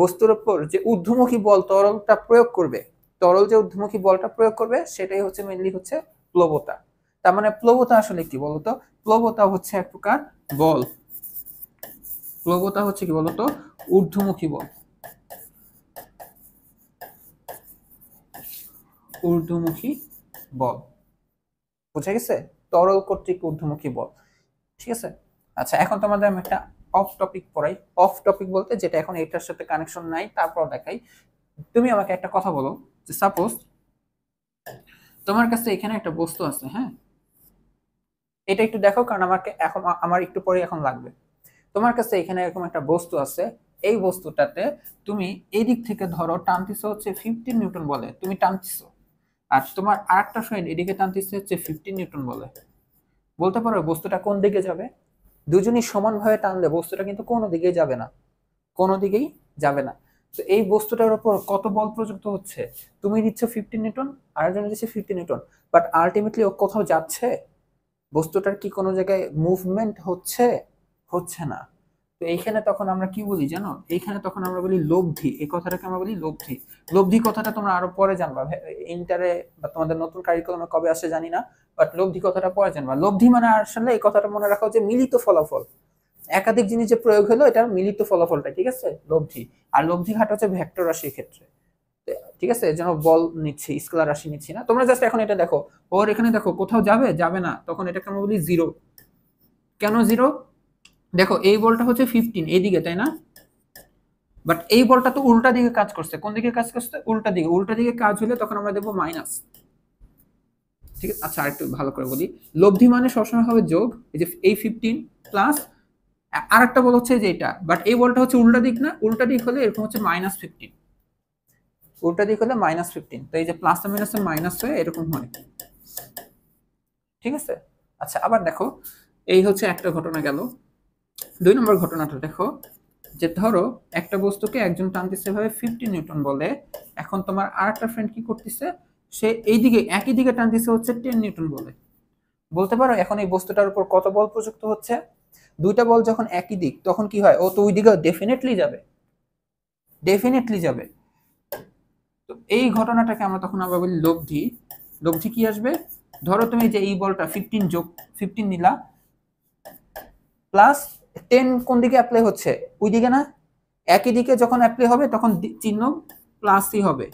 বস্তুর ওপর যে ঊর্ধ্বমুখী বল তরলটা প্রয়োগ করবে, তরল যে ঊর্ধ্বমুখী বলটা প্রয়োগ করবে সেটাই হচ্ছে মেইনলি হচ্ছে প্লবতা। তার মানে প্লবতা আসলে কি বলতো? প্লবতা হচ্ছে এক প্রকার বল। প্লবতা হচ্ছে কি বলতো? ঊর্ধ্বমুখী বল। ঊর্ধ্বমুখী বল। বুঝা গেছে? তরল কর্তৃক ঊর্ধ্বমুখী বল। ঠিক আছে? আচ্ছা, এখন তোমাদের আমি একটা অফ টপিক পড়াই। অফ টপিক বলতে যেটা এখন এটার সাথে কানেকশন নাই, তারপর দেখাই। তুমি আমাকে একটা কথা বলো, যে সাপোজ তোমার কাছে এখানে একটা বস্তু আছে, হ্যাঁ, এটা একটু দেখো কারণ আমাকে এখন আমার একটু পরে এখন লাগবে। তোমার কাছে এখানে এরকম একটা বস্তু আছে, এই বস্তুটাতে তুমি এই দিক থেকে ধরো টানতেছো হচ্ছে 15 নিউটন বলে, তুমি টানতেছো, আর তোমার আরেকটা ফ্রেন্ড এদিকে টানতেছে হচ্ছে 15 নিউটন বলে। বলতে পারো বস্তুটা কোন দিকে যাবে? দুজনই সমানভাবে টানলে বস্তুটা কিন্তু কোনো দিকেই যাবে না, কোনো দিকেই যাবে না। তো এই বস্তুটার উপর কত বল প্রযুক্ত হচ্ছে? তুমি দিচ্ছ 15 নিউটন, আরেকজন দিচ্ছে 15 নিউটন, বাট আলটিমেটলি ও কোথাও যাচ্ছে? বস্তুটার কি কোনো জায়গায় মুভমেন্ট হচ্ছে? হচ্ছে না। তো তো এইখানে তখন আমরা কি বলি জানো, এইখানে তখন আমরা বলি লব্ধি। এই কথাটাকে আমরা বলি লব্ধি। লব্ধি কথাটা তোমরা আরো পরে জানবা, ইন্টারে বা তোমাদের নতুন কারিকুলামে কবে আসে জানি না, বাট লব্ধি কথাটা পরে জানবা। লব্ধি মানে আসলে এই কথাটা মনে রাখো যে মিলিত ফলাফল, একাধিক জিনিস যে প্রয়োগ হলো এটার মিলিত ফলাফলটা, ঠিক আছে, লব্ধি। আর লব্ধি ঘাট হচ্ছে ভেক্টর রাশির ক্ষেত্রে, ঠিক আছে, এর জন্য বল নিচ্ছি, স্কেলার রাশি নিচ্ছি না। তোমরা জাস্ট এখন এটা দেখো, ওর এখানে দেখো কোথাও যাবে যাবে না, তখন এটাকে আমরা বলি জিরো। কেন জিরো? দেখো এই বলটা হচ্ছে 15 এইদিকে, তাই না? বাট এই বলটা তো উল্টা দিকে কাজ করছে। কোন দিকে কাজ করছে? উল্টা দিকে। উল্টা দিকে কাজ হলে তখন আমরা দেবো মাইনাস, ঠিক আছে। আচ্ছা আরেকটু ভালো করে বলি, লব্ধি মানে সবসময় হবে যোগ, এই যে এই 15 প্লাস আরেকটা বল হচ্ছে যে এটা, বাট এই বলটা হচ্ছে উল্টা দিক না, উল্টা দিক হলে এরকম হচ্ছে -15, উল্টা দিক হলে -15। তো এই যে প্লাস মাইনাসে মাইনাস হয়ে এরকম হয়, ঠিক আছে। আচ্ছা আবার দেখো, এই হচ্ছে একটা ঘটনা গেল। 2 নম্বর ঘটনাটা দেখো, যে ধরো একটা বস্তুকে একজন টানতেছে ভাবে 50 নিউটন বলে, এখন তোমার আরেকটা ফ্রেন্ড কি করতেছে, সে এইদিকে একই দিকে টানতেছে হচ্ছে 10 নিউটন বলে। বলতে পারো এখন এই বস্তুটার উপর কত বল প্রযুক্ত হচ্ছে? দুইটা বল যখন একই দিক তখন কি হয়, ও তো ওই দিকে ডেফিনেটলি যাবে, ডেফিনেটলি যাবে। তো এই ঘটনাটাকে আমরা তখন আবার বলি লব্ধি। লব্ধি কি আসবে, ধরো তুমি যে এই বলটা 15 যোগ 15 নিলা, প্লাস 10 কোন দিকে অ্যাপ্লাই হচ্ছে? ওই দিকে না, একই দিকে যখন অ্যাপ্লাই হবে তখন চিহ্ন প্লাসই হবে,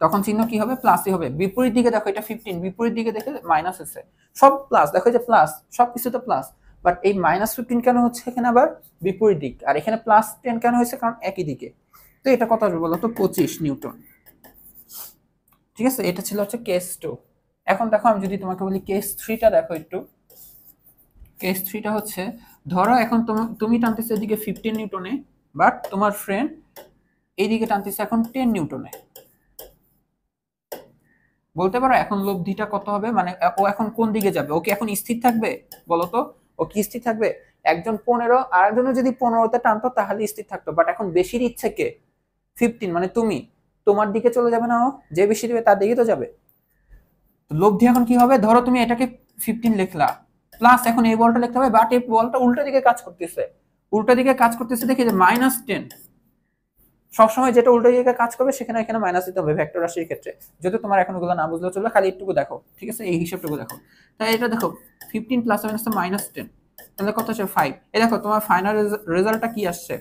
তখন চিহ্ন কি হবে? প্লাসই হবে। বিপরীত দিকে দেখো, এটা 15, বিপরীত দিকে দেখে মাইনাস আছে, সব প্লাস, দেখো যে প্লাস, সব কিছু তো প্লাস, বাট এই -15 কেন হচ্ছে এখানে আবার? বিপরীত দিক। আর এখানে +10 কেন হয়েছে? কারণ একই দিকে। তো এটা কত আসবে বলো তো? 25 নিউটন, ঠিক আছে। এটা ছিল হচ্ছে কেস 2। এখন দেখো আমি যদি তোমাকে বলি কেস 3টা দেখো একটু। কেস 3টা হচ্ছে, ধরো এখন তুমি টানতেছো এদিকে 15 নিউটনে, বাট তোমার ফ্রেন্ড এইদিকে টানতেছে এখন 10 নিউটনে। বলতে পারো এখন লব্ধিটা কত হবে, মানে ও এখন কোন দিকে যাবে? ও কি এখন স্থির থাকবে? বলো তো, ও কি স্থির থাকবে? একজন 15 আর একজনের যদি 15তে টানতো তাহলে স্থির থাকতো, বাট এখন বেশির ইচ্ছে কে? 15, মানে তুমি, তোমার দিকে চলে যাবে না? ও যে বেশি দিবে তার দিকে তো যাবে। লব্ধি এখন কি হবে, ধরো তুমি এটাকে 15 লিখলা, প্লাস এখন এই বলটা লিখতে হবে, বাট এই বলটা উল্টা দিকে কাজ করতেছে। উল্টা দিকে কাজ করতেছে দেখে যে -10, সবসময় যেটা উল্টো দিকে কাজ করবে সেখানে এখানে মাইনাস দিতে হবে ভেক্টর রাশির ক্ষেত্রে। যদি তোমার এখন ওগুলো না বুঝলে চলবে, খালি একটুকু দেখো, ঠিক আছে, এই হিসাবটুকু দেখো। তাই এটা দেখো 15 প্লাস -10, তাহলে কত আসছে? 5। এই দেখো তোমার ফাইনাল রেজাল্টটা কি আসছে?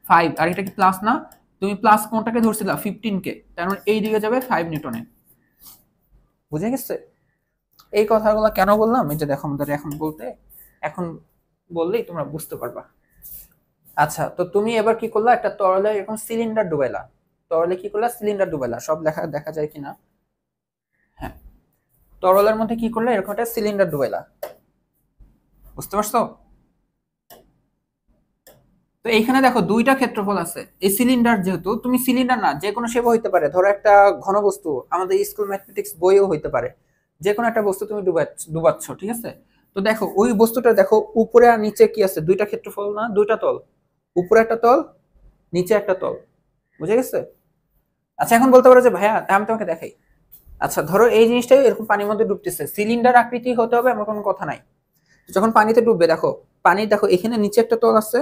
5। আর এটা কি প্লাস না? তুমি প্লাস কোনটাকে ধরছিলা? 15 কে, তার মানে এই দিকে যাবে 5 নিউটনে। বুঝে গেছে? এই কথাগুলো কেন বললাম, এই যে দেখো আমাদের এখন বলতে, এখন বললেই তোমরা বুঝতে পারবা। আচ্ছা, তো তুমি এবার কি করলা, একটা তরলে এরকম সিলিন্ডার ডুবাইলা। তরলে কি করলা? সিলিন্ডার ডুবাইলা। সব দেখা যায় কিনা? হ্যাঁ, তরলের মধ্যে কি করলা, এরকম একটা সিলিন্ডার ডুবাইলা। বুঝতে পারছো? তো এইখানে দেখো দুইটা ক্ষেত্রফল আছে। এই সিলিন্ডার, যেহেতু তুমি সিলিন্ডার না, যে কোনো শেপ হইতে পারে, ধরো একটা ঘনবস্তু, আমাদের স্কুল ম্যাথমেটিক্স বইও হইতে পারে, যে কোনো একটা বস্তু তুমি ডুবাচ্ছ, ঠিক আছে। তো দেখো ওই বস্তুটা দেখো উপরে আর নিচে কি আছে? দুইটা ক্ষেত্রফল না, দুইটা তল, উপরে একটা তল, নিচে একটা তল। বুঝে গেছে? আচ্ছা এখন বলতে পারো যে ভাইয়া আমি তোমাকে দেখাই। আচ্ছা ধরো এই জিনিসটাই এরকম পানির মধ্যে ডুবতেছে, সিলিন্ডার আকৃতি হতে হবে এমন কোনো কথা নাই। যখন পানিতে ডুববে দেখো, পানি দেখো এখানে নিচে একটা তল আছে,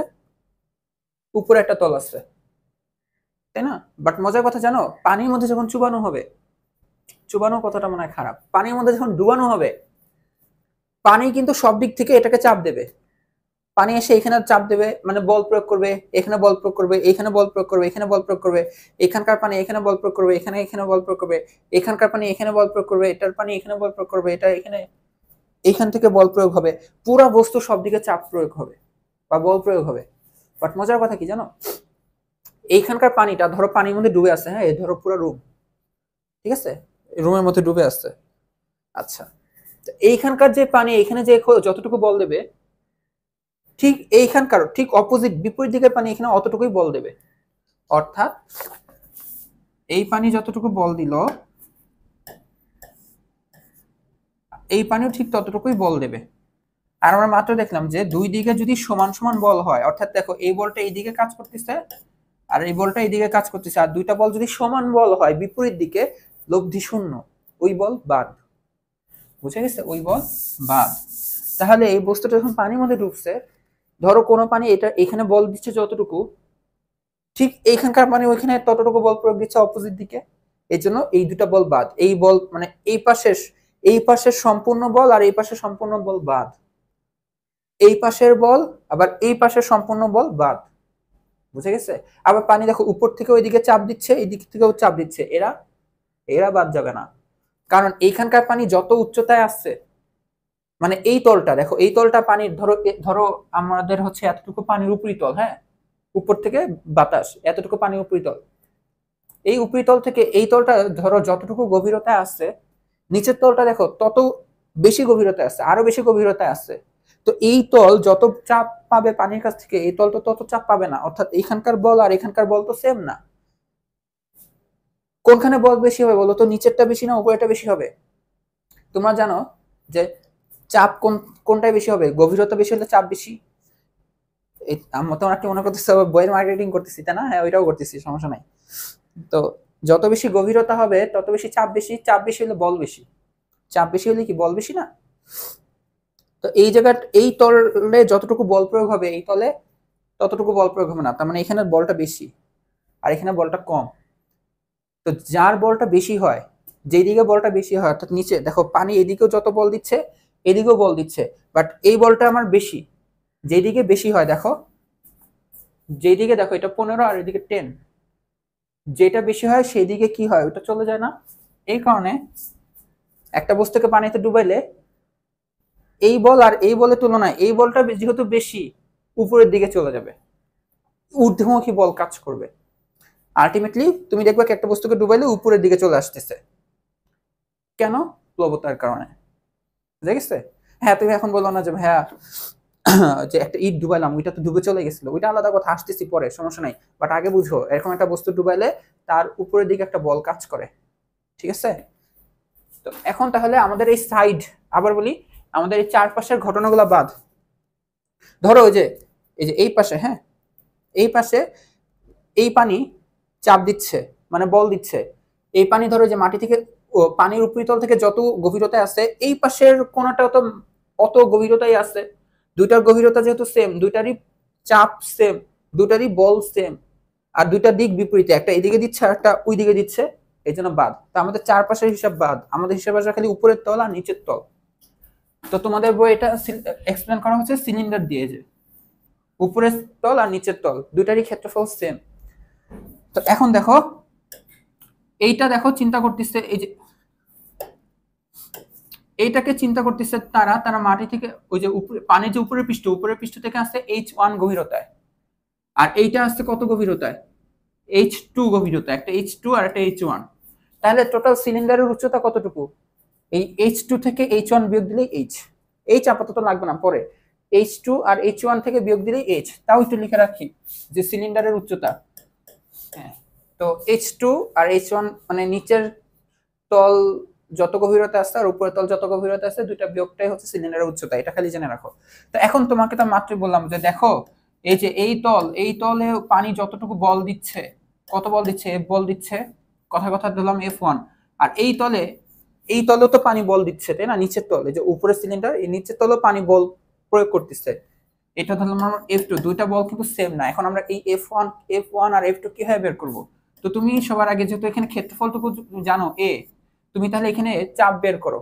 উপরে একটা তল আছে, তাই না? বাট মজার কথা জানো, পানির মধ্যে যখন চুবানো হবে, চুবানো কথাটা মনে হয় খারাপ, পানির মধ্যে যখন ডুবানো হবে, পানি কিন্তু সব দিক থেকে এটাকে চাপ দেবে। পানি এসে এখানে চাপ দেবে, মানে বল প্রয়োগ করবে, এখানে বল প্রয়োগ করবে, এখানে বল প্রয়োগ করবে, এখানে বল প্রয়োগ করবে, এখানকার পানি এখানে বল প্রয়োগ করবে, এখানে এখানে বল প্রয়োগ করবে, এখানকার পানি এখানে বল প্রয়োগ করবে, এটার পানি এখানে বল প্রয়োগ করবে, এটা এখানে, এইখান থেকে বল প্রয়োগ হবে, পুরো বস্তু সব দিকে চাপ প্রয়োগ হবে বা বল প্রয়োগ হবে। বাট মজার কথা কি জানো, এইখানকার পানিটা ধরো পানির মধ্যে ডুবে আছে, হ্যাঁ, এই ধরো পুরো রুম, ঠিক আছে, রুমের মধ্যে ডুবে আছে। আচ্ছা, এইখানকার যে পানি এখানে যে যতটুকু বল দেবে, ঠিক এইখানকার ঠিক অপোজিট বিপরীত দিকের পানি এখানে অতটুকুই বল দেবে। অর্থাৎ এই পানি যতটুকু বল দিল, এই পানিও ঠিক ততটুকুই বল দেবে। আর আমরা মাত্র দেখলাম যে দুই দিকে যদি সমান সমান বল হয়, অর্থাৎ দেখো এই বলটা এইদিকে কাজ করতেছে আর এই বলটা এইদিকে কাজ করতেছে, আর দুইটা বল যদি সমান বল হয় বিপরীত দিকে, লব্ধি শূন্য, ওই বল বাদ। বুঝে গেছে? ওই বল বাদ। তাহলে এই বস্তুটা যখন পানির মধ্যে ডুবছে, ধরো কোনো পানি এটা এখানে বল দিচ্ছে যতটুকু, ঠিক এইখানকার পানি ওইখানে ততটুকু বল প্রয়োগ দিচ্ছে অপোজিট দিকে। এই জন্য এই দুটা বল বাদ, এই বল মানে এই পাশের সম্পূর্ণ বল আর এই পাশের সম্পূর্ণ বল বাদ, এই পাশের বল আবার এই পাশের সম্পূর্ণ বল বাদ। বুঝে গেছে? আবার পানি দেখো উপর থেকে ওইদিকে চাপ দিচ্ছে, এই দিক থেকেও চাপ দিচ্ছে, এরা এরা বাদ যাবে না। কারণ এইখানকার পানি যত উচ্চতায় আসছে, মানে এই তলটা দেখো, এই তলটা পানির ধরো ধরো আমাদের হচ্ছে এতটুকু পানির উপরি তল, হ্যাঁ, উপর থেকে বাতাস এতটুকু পানির উপরি তল, এই উপরি তল থেকে এই তলটা ধরো যতটুকু গভীরতায় আসছে, নিচের তলটা দেখো তত বেশি গভীরতায় আসছে, আরো বেশি গভীরতায় আসছে। তো এই তল যত চাপ পাবে পানির কাছ থেকে, এই তল তো তত চাপ পাবে না। অর্থাৎ এখানকার বল আর এখানকার বল তো সেম না। কোনখানে বল বেশি হবে বলো তো? নিচেরটা বেশি না উপরেরটা বেশি হবে? তোমরা জানো যে চাপ কোনটায় বেশি হবে? গভীরতা বেশি হলে চাপ বেশি। তোমরা কি মনে করতেছো বইয়ের মার্কেটিং করতেছি, তাই না? হ্যাঁ, ওইটাও করতেছি, সমস্যা নাই। তো যত বেশি গভীরতা হবে তত বেশি চাপ বেশি, চাপ বেশি হলে বল বেশি, চাপ বেশি হলে কি বল বেশি না? তো এই জায়গার এই তলে যতটুকু বল প্রয়োগ হবে এই তলে ততটুকু বল প্রয়োগ হবে না, তার মানে এখানে বলটা বেশি আর এখানে বলটা কম। তো যার বলটা বেশি হয়, যেই দিকে বলটা বেশি হয়, অর্থাৎ নিচে দেখো পানি এদিকেও যত বল দিচ্ছে এদিকেও বল দিচ্ছে, বাট এই বলটা আমার বেশি, যেদিকে বেশি হয় দেখো, যেদিকে দেখো এটা 15 আর এদিকে 10, যেটা বেশি হয় সেই দিকে কি হয়, ওটা চলে যায় না। এই কারণে একটা বস্তুকে পানিতে ডুবাইলে এই বল আর এই বলের তুলনায় এই বলটা যেহেতু বেশি, উপরের দিকে চলে যাবে, ঊর্ধ্বমুখী বল কাজ করবে। আলটিমেটলি তুমি দেখবে একটা বস্তুকে ডুবাইলে উপরের দিকে চলে আসতেছে। কেন? প্লবতার কারণে। বুঝে গেছে? হ্যাঁ, তুমি এখন বলো না যে ভাইয়া যে একটা ইট ডুবাইলাম ওইটা তো ডুবে চলে গেছিল, ওইটা আলাদা কথা, আসতেছি পরে, সমস্যা নাই। বাট আগে বুঝো, এরকম একটা বস্তু ডুবাইলে তার উপরের দিকে একটা বল কাজ করে, ঠিক আছে? তো এখন তাহলে আমাদের এই সাইড, আবার বলি, আমাদের এই চারপাশের ঘটনাগুলো বাদ। ধরো ওই যে এই যে এই পাশে, হ্যাঁ, এই পাশে এই পানি চাপ দিচ্ছে, মানে বল দিচ্ছে। এই পানি ধরো যে মাটি থেকে পানির উপরিতল থেকে যত গভীরতায় আছে, এই পাশের কোনাটাও তো অত গভীরতায় আছে। দুইটার গভীরতা যেহেতু সেম, দুইটারই চাপ সেম, দুইটারই বল সেম, আর দুইটা দিক বিপরীতে, একটা এদিকে দিচ্ছে আর একটা ওই দিকে দিচ্ছে, এই জন্য বাদ। তো আমাদের চারপাশের হিসাব বাদ, আমাদের হিসাব আসবে খালি উপরের তল আর নিচের তল। তো তোমাদের বই এটা এক্সপ্লেন করা হচ্ছে সিলিন্ডার দিয়ে, যে উপরের তল আর নিচের তল দুইটারই ক্ষেত্রফল সেম। তো এখন দেখো এইটা দেখো চিন্তা করতেছে, এই যে এইটাকে চিন্তা করতেছে তারা তারা মাটি থেকে ওই যে উপরে পানির যে উপরের পৃষ্ঠ থেকে আসছে H1 গভীরতায়, আর এইটা আসছে কত গভীরতায়? H2 গভীরতা, একটা H2 আর একটা H1। তাহলে টোটাল সিলিন্ডারের উচ্চতা কতটুকু? এই H2 থেকে H1 বিয়োগ দিলেই H আপাতত লাগবে না, পরে H2 আর H1 থেকে বিয়োগ দিলেই H। তাও একটু লিখে রাখি যে সিলিন্ডারের উচ্চতা, হ্যাঁ, তো H2 আর H1 মানে নিচের তল যত গভীরতা আছে আর উপরের তল যত গভীরতা আছে, দুইটা বিয়োগটাই হচ্ছে সিলিন্ডারের উচ্চতা, এটা খালি জেনে রাখো। তো এখন তোমাকে তো মাত্রই বললাম যে দেখো এই যে এই তলে পানি যতটুকু বল দিচ্ছে, কত বল দিচ্ছে? F বল দিচ্ছে, কথা কথা দিলাম F1। আর এই তলে তো পানি বল দিচ্ছে, তাই না? নিচের তলে যে উপরের সিলিন্ডার, এই নিচের তলে পানি বল প্রয়োগ করতেছে, এটা ধরলাম আমরা F2। দুইটা বল কিন্তু সেম না। এখন আমরা এই F1 আর F2 কিভাবে বের করব? তো তুমি সবার আগে যেহেতু এখানে ক্ষেত্রফলটুকু জানো A, তুমি তাহলে এখানে চাপ বের করো,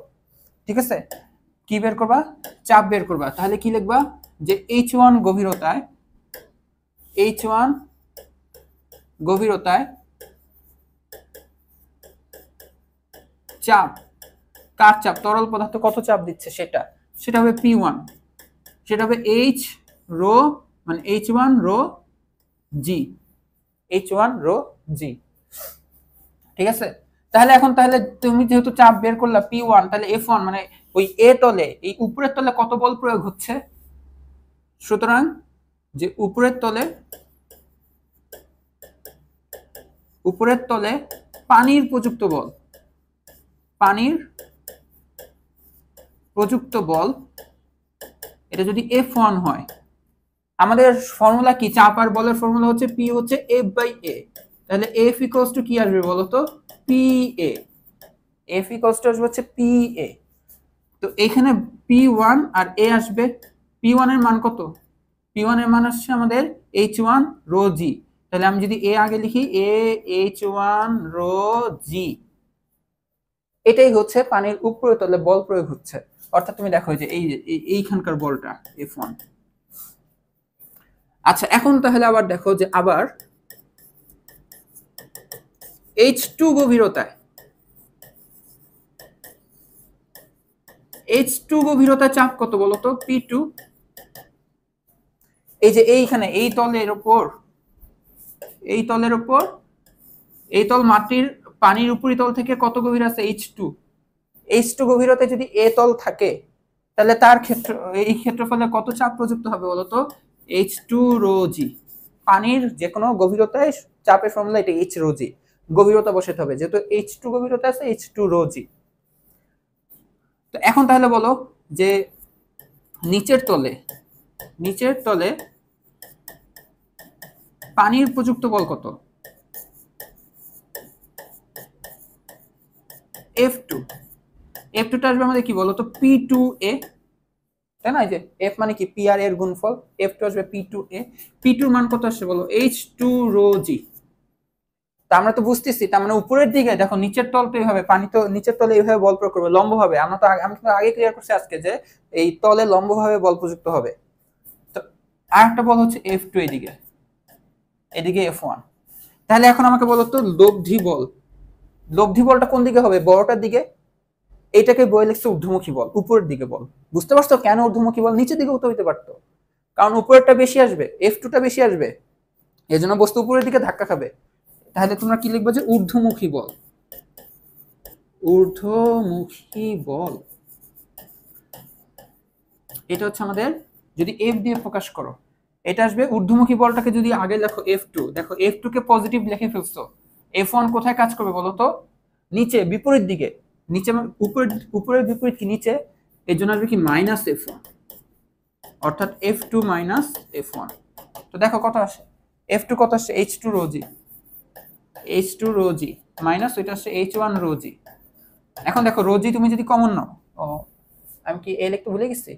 ঠিক আছে? কি বের করবা? চাপ বের করবা। তাহলে কি লিখবা? যে H1 গভীরতায় চাপ, কার চাপ? তরল পদার্থ কত চাপ দিচ্ছে সেটা হবে P1, সেটা হবে H রো, মানে H1 রো জি, H1 রো জি, ঠিক আছে? তাহলে তুমি যেহেতু চাপ বের করলা P1, তাহলে F1 মানে ওই এ তলে, এই উপরের তলে কত বল প্রয়োগ হচ্ছে? সুতরাং যে উপরের তলে পানির প্রযুক্ত বল, এটা যদি F1 হয়, আমাদের ফর্মুলা কি? চাপ আর বলের ফর্মুলা হচ্ছে P হচ্ছে F/A। তাহলে F ইকুয়ালস টু কি আসবে বলো তো? PA। F ইকুয়ালস টু আসবে হচ্ছে PA। তো এখানে P1 আর A আসবে। P1 এর মান কত? P1 এর মান আসছে আমাদের H1 রো জি। তাহলে আমি যদি এ আগে লিখি এ H1 রো জি, এটাই হচ্ছে পানির উপরিতলে বল প্রয়োগ হচ্ছে। অর্থাৎ তুমি দেখো যে এইখানকার বলটা F1। আচ্ছা, এখন তাহলে আবার দেখো যে আবার H2 গভীরতায়, H2 গভীরতায় চাপ কত বলতো? P2। এই যে এইখানে এই তলের উপর, এই তলের উপর, এই তল মাটির পানির উপরিতল থেকে কত গভীর আছে? H2। H2 গভীরতায় যদি এ তল থাকে তাহলে তার ক্ষেত্র, এই ক্ষেত্রফলে কত চাপ প্রযুক্ত হবে বলতো? H2 রো জি। পানির যে কোনো গভীরতায় চাপের ফর্মুলা এটা H রো জি, গভীরতা বসাতে হবে, যেহেতু H2 গভীরতা আছে H2 রো জি। তো এখন তাহলে বলো যে নিচের তলে, নিচের তলে পানির প্রযুক্ত বল কত? F2। F2টা আসবে আমাদের কি বলতো? P2A, তাই না? এই যে F মানে কি? P আর এর গুণফল, F2 আসবে P2A। P2 মান কত আসছে বলো? H2 রো জি। তা আমরা তো বুঝতেছি, তার মানে উপরের দিকে দেখো, নিচের তল তো এইভাবে, পানি তো নিচের তলে এইভাবে বল প্রয়োগ করবে লম্বভাবে। আমরা তো আমি তো আগে ক্লিয়ার করছি আজকে যে এই তলে লম্বভাবে বল প্রযুক্ত হবে। তো আরেকটা বল হচ্ছে F2 এদিকে, এদিকে F1। তাহলে এখন আমাকে বলো তো লব্ধি বল, লব্ধি বলটা কোন দিকে হবে? বড়টার দিকে। এইটাকে বলে লিখছে ঊর্ধ্বমুখী বল, উপরের দিকে বল। বুঝতে পারছো কেন ঊর্ধ্বমুখী বল? নিচের দিকেও তো হইতে পারতো, কারণ উপরেরটা বেশি আসবে, F2টা বেশি আসবে, এজন্য বস্তু উপরের দিকে ধাক্কা খাবে। তাহলে তোমরা কি লিখবে? যে ঊর্ধ্বমুখী বল, ঊর্ধ্বমুখী বল। এটা হচ্ছে আমাদের, যদি F দিয়ে প্রকাশ করো এটা আসবে। ঊর্ধ্বমুখী বলটাকে যদি আগে লেখো F2, দেখো F2 কে পজিটিভ লিখে ফেলছো, F1 কোথায় কাজ করবে বলো তো? নিচে, বিপরীত দিকে। নিচে উপরের, উপরের বিপরীত কি? নিচে। এর জন্য আসবে কি? মাইনাস F1, অর্থাৎ F2 মাইনাস F1। তো দেখো কত আসে? F2 কত আসছে? H2 রো জি, H2 রো জি মাইনাস ওইটা আসছে H1 রো জি। এখন দেখো রো জি তুমি যদি কমন নাও, ও আমি কি এ লিখতে ভুলে গেছি,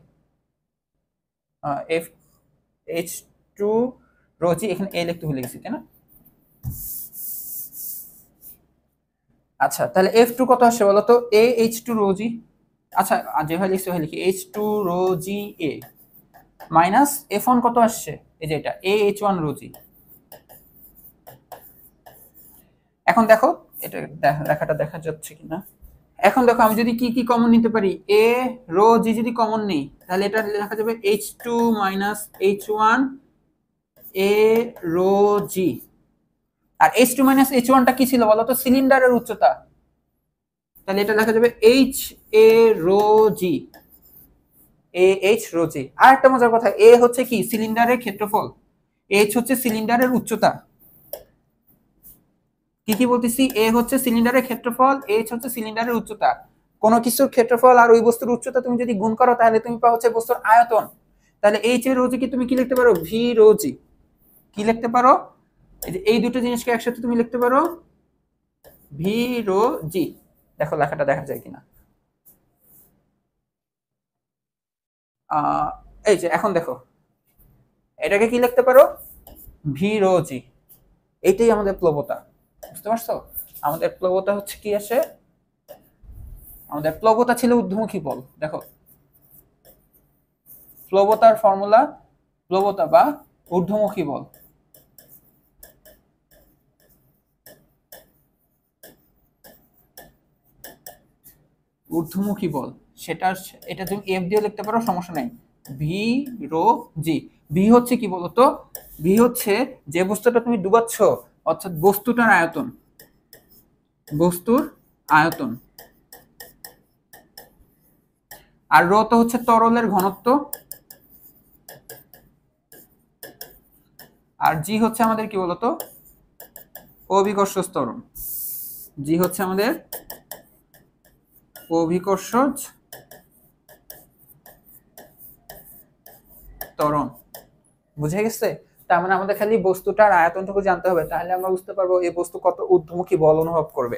এফ H2 রো জি, এখানে এ লিখতে ভুলে গেছি, তাই না? আচ্ছা, তাহলে F2 কত আসছে বলো তো? A H2 রো জি। আচ্ছা, যেভাবে লিখছি ওইভাবে লিখি, H2 rho G A minus F1 কত আসছে? এই যে এটা A H1 রো জি। এখন দেখো এটা লেখাটা দেখা যাচ্ছে কিনা। এখন দেখো আমি যদি কি কি কমন নিতে পারি, এ রো জি যদি কমন নেই তাহলে এটা লেখা যাবে H2 মাইনাস H1 এ রো জি। আর H2 মাইনাস H1 টা কি ছিল বলো তো? সিলিন্ডারের উচ্চতা। তাহলে এটা লেখা যাবে H A rho G, A H rho G. আর একটা মজার কথা, এ হচ্ছে কি? সিলিন্ডারের ক্ষেত্রফল, এইচ হচ্ছে সিলিন্ডারের উচ্চতা। কি কি বলতেছি? এ হচ্ছে সিলিন্ডারের ক্ষেত্রফল, এইচ হচ্ছে সিলিন্ডারের উচ্চতা। কোন কিছুর ক্ষেত্রফল আর ওই বস্তুর উচ্চতা তুমি যদি গুণ করো তাহলে তুমি পাও হচ্ছে বস্তুর আয়তন। তাহলে এইচ এর রোজি কি তুমি কি লিখতে পারো? ভি রোজি। কি লিখতে পারো? এই যে এই দুটো জিনিসকে একসাথে তুমি লিখতে পারো ভি রো জি। দেখো লেখাটা দেখা যায় কিনা। এই যে এখন দেখো, এটাকে কি লিখতে পারো? ভি রো জি। এইটাই আমাদের প্লবতা। বুঝতে পারছো? আমাদের প্লবতা হচ্ছে কি আসে? আমাদের প্লবতা ছিল ঊর্ধ্বমুখী বল। দেখো প্লবতার ফর্মুলা, প্লবতা বা ঊর্ধ্বমুখী বল, ঊর্ধ্বমুখী বল সেটা, এটা তুমি এফ দিয়ে লিখতে পারো, সমস্যা নাই। ভি রো জি। ভি হচ্ছে কি বলতো? ভি হচ্ছে যে বস্তুটা তুমি ডুবাচ্ছ, অর্থাৎ বস্তুটার আয়তন, বস্তুর আয়তন। আর রো তো হচ্ছে তরলের ঘনত্ব, আর জি হচ্ছে আমাদের কি বলতো? অভিকর্ষ ত্বরণ। জি হচ্ছে আমাদের অভিকর্ষজ ত্বরণ। বুঝে গেছে? তার মানে আমাদের খালি বস্তুটার আয়তনটুকু জানতে হবে, তাহলে আমরা বুঝতে পারবো এই বস্তু কত ঊর্ধ্বমুখী বল অনুভব করবে।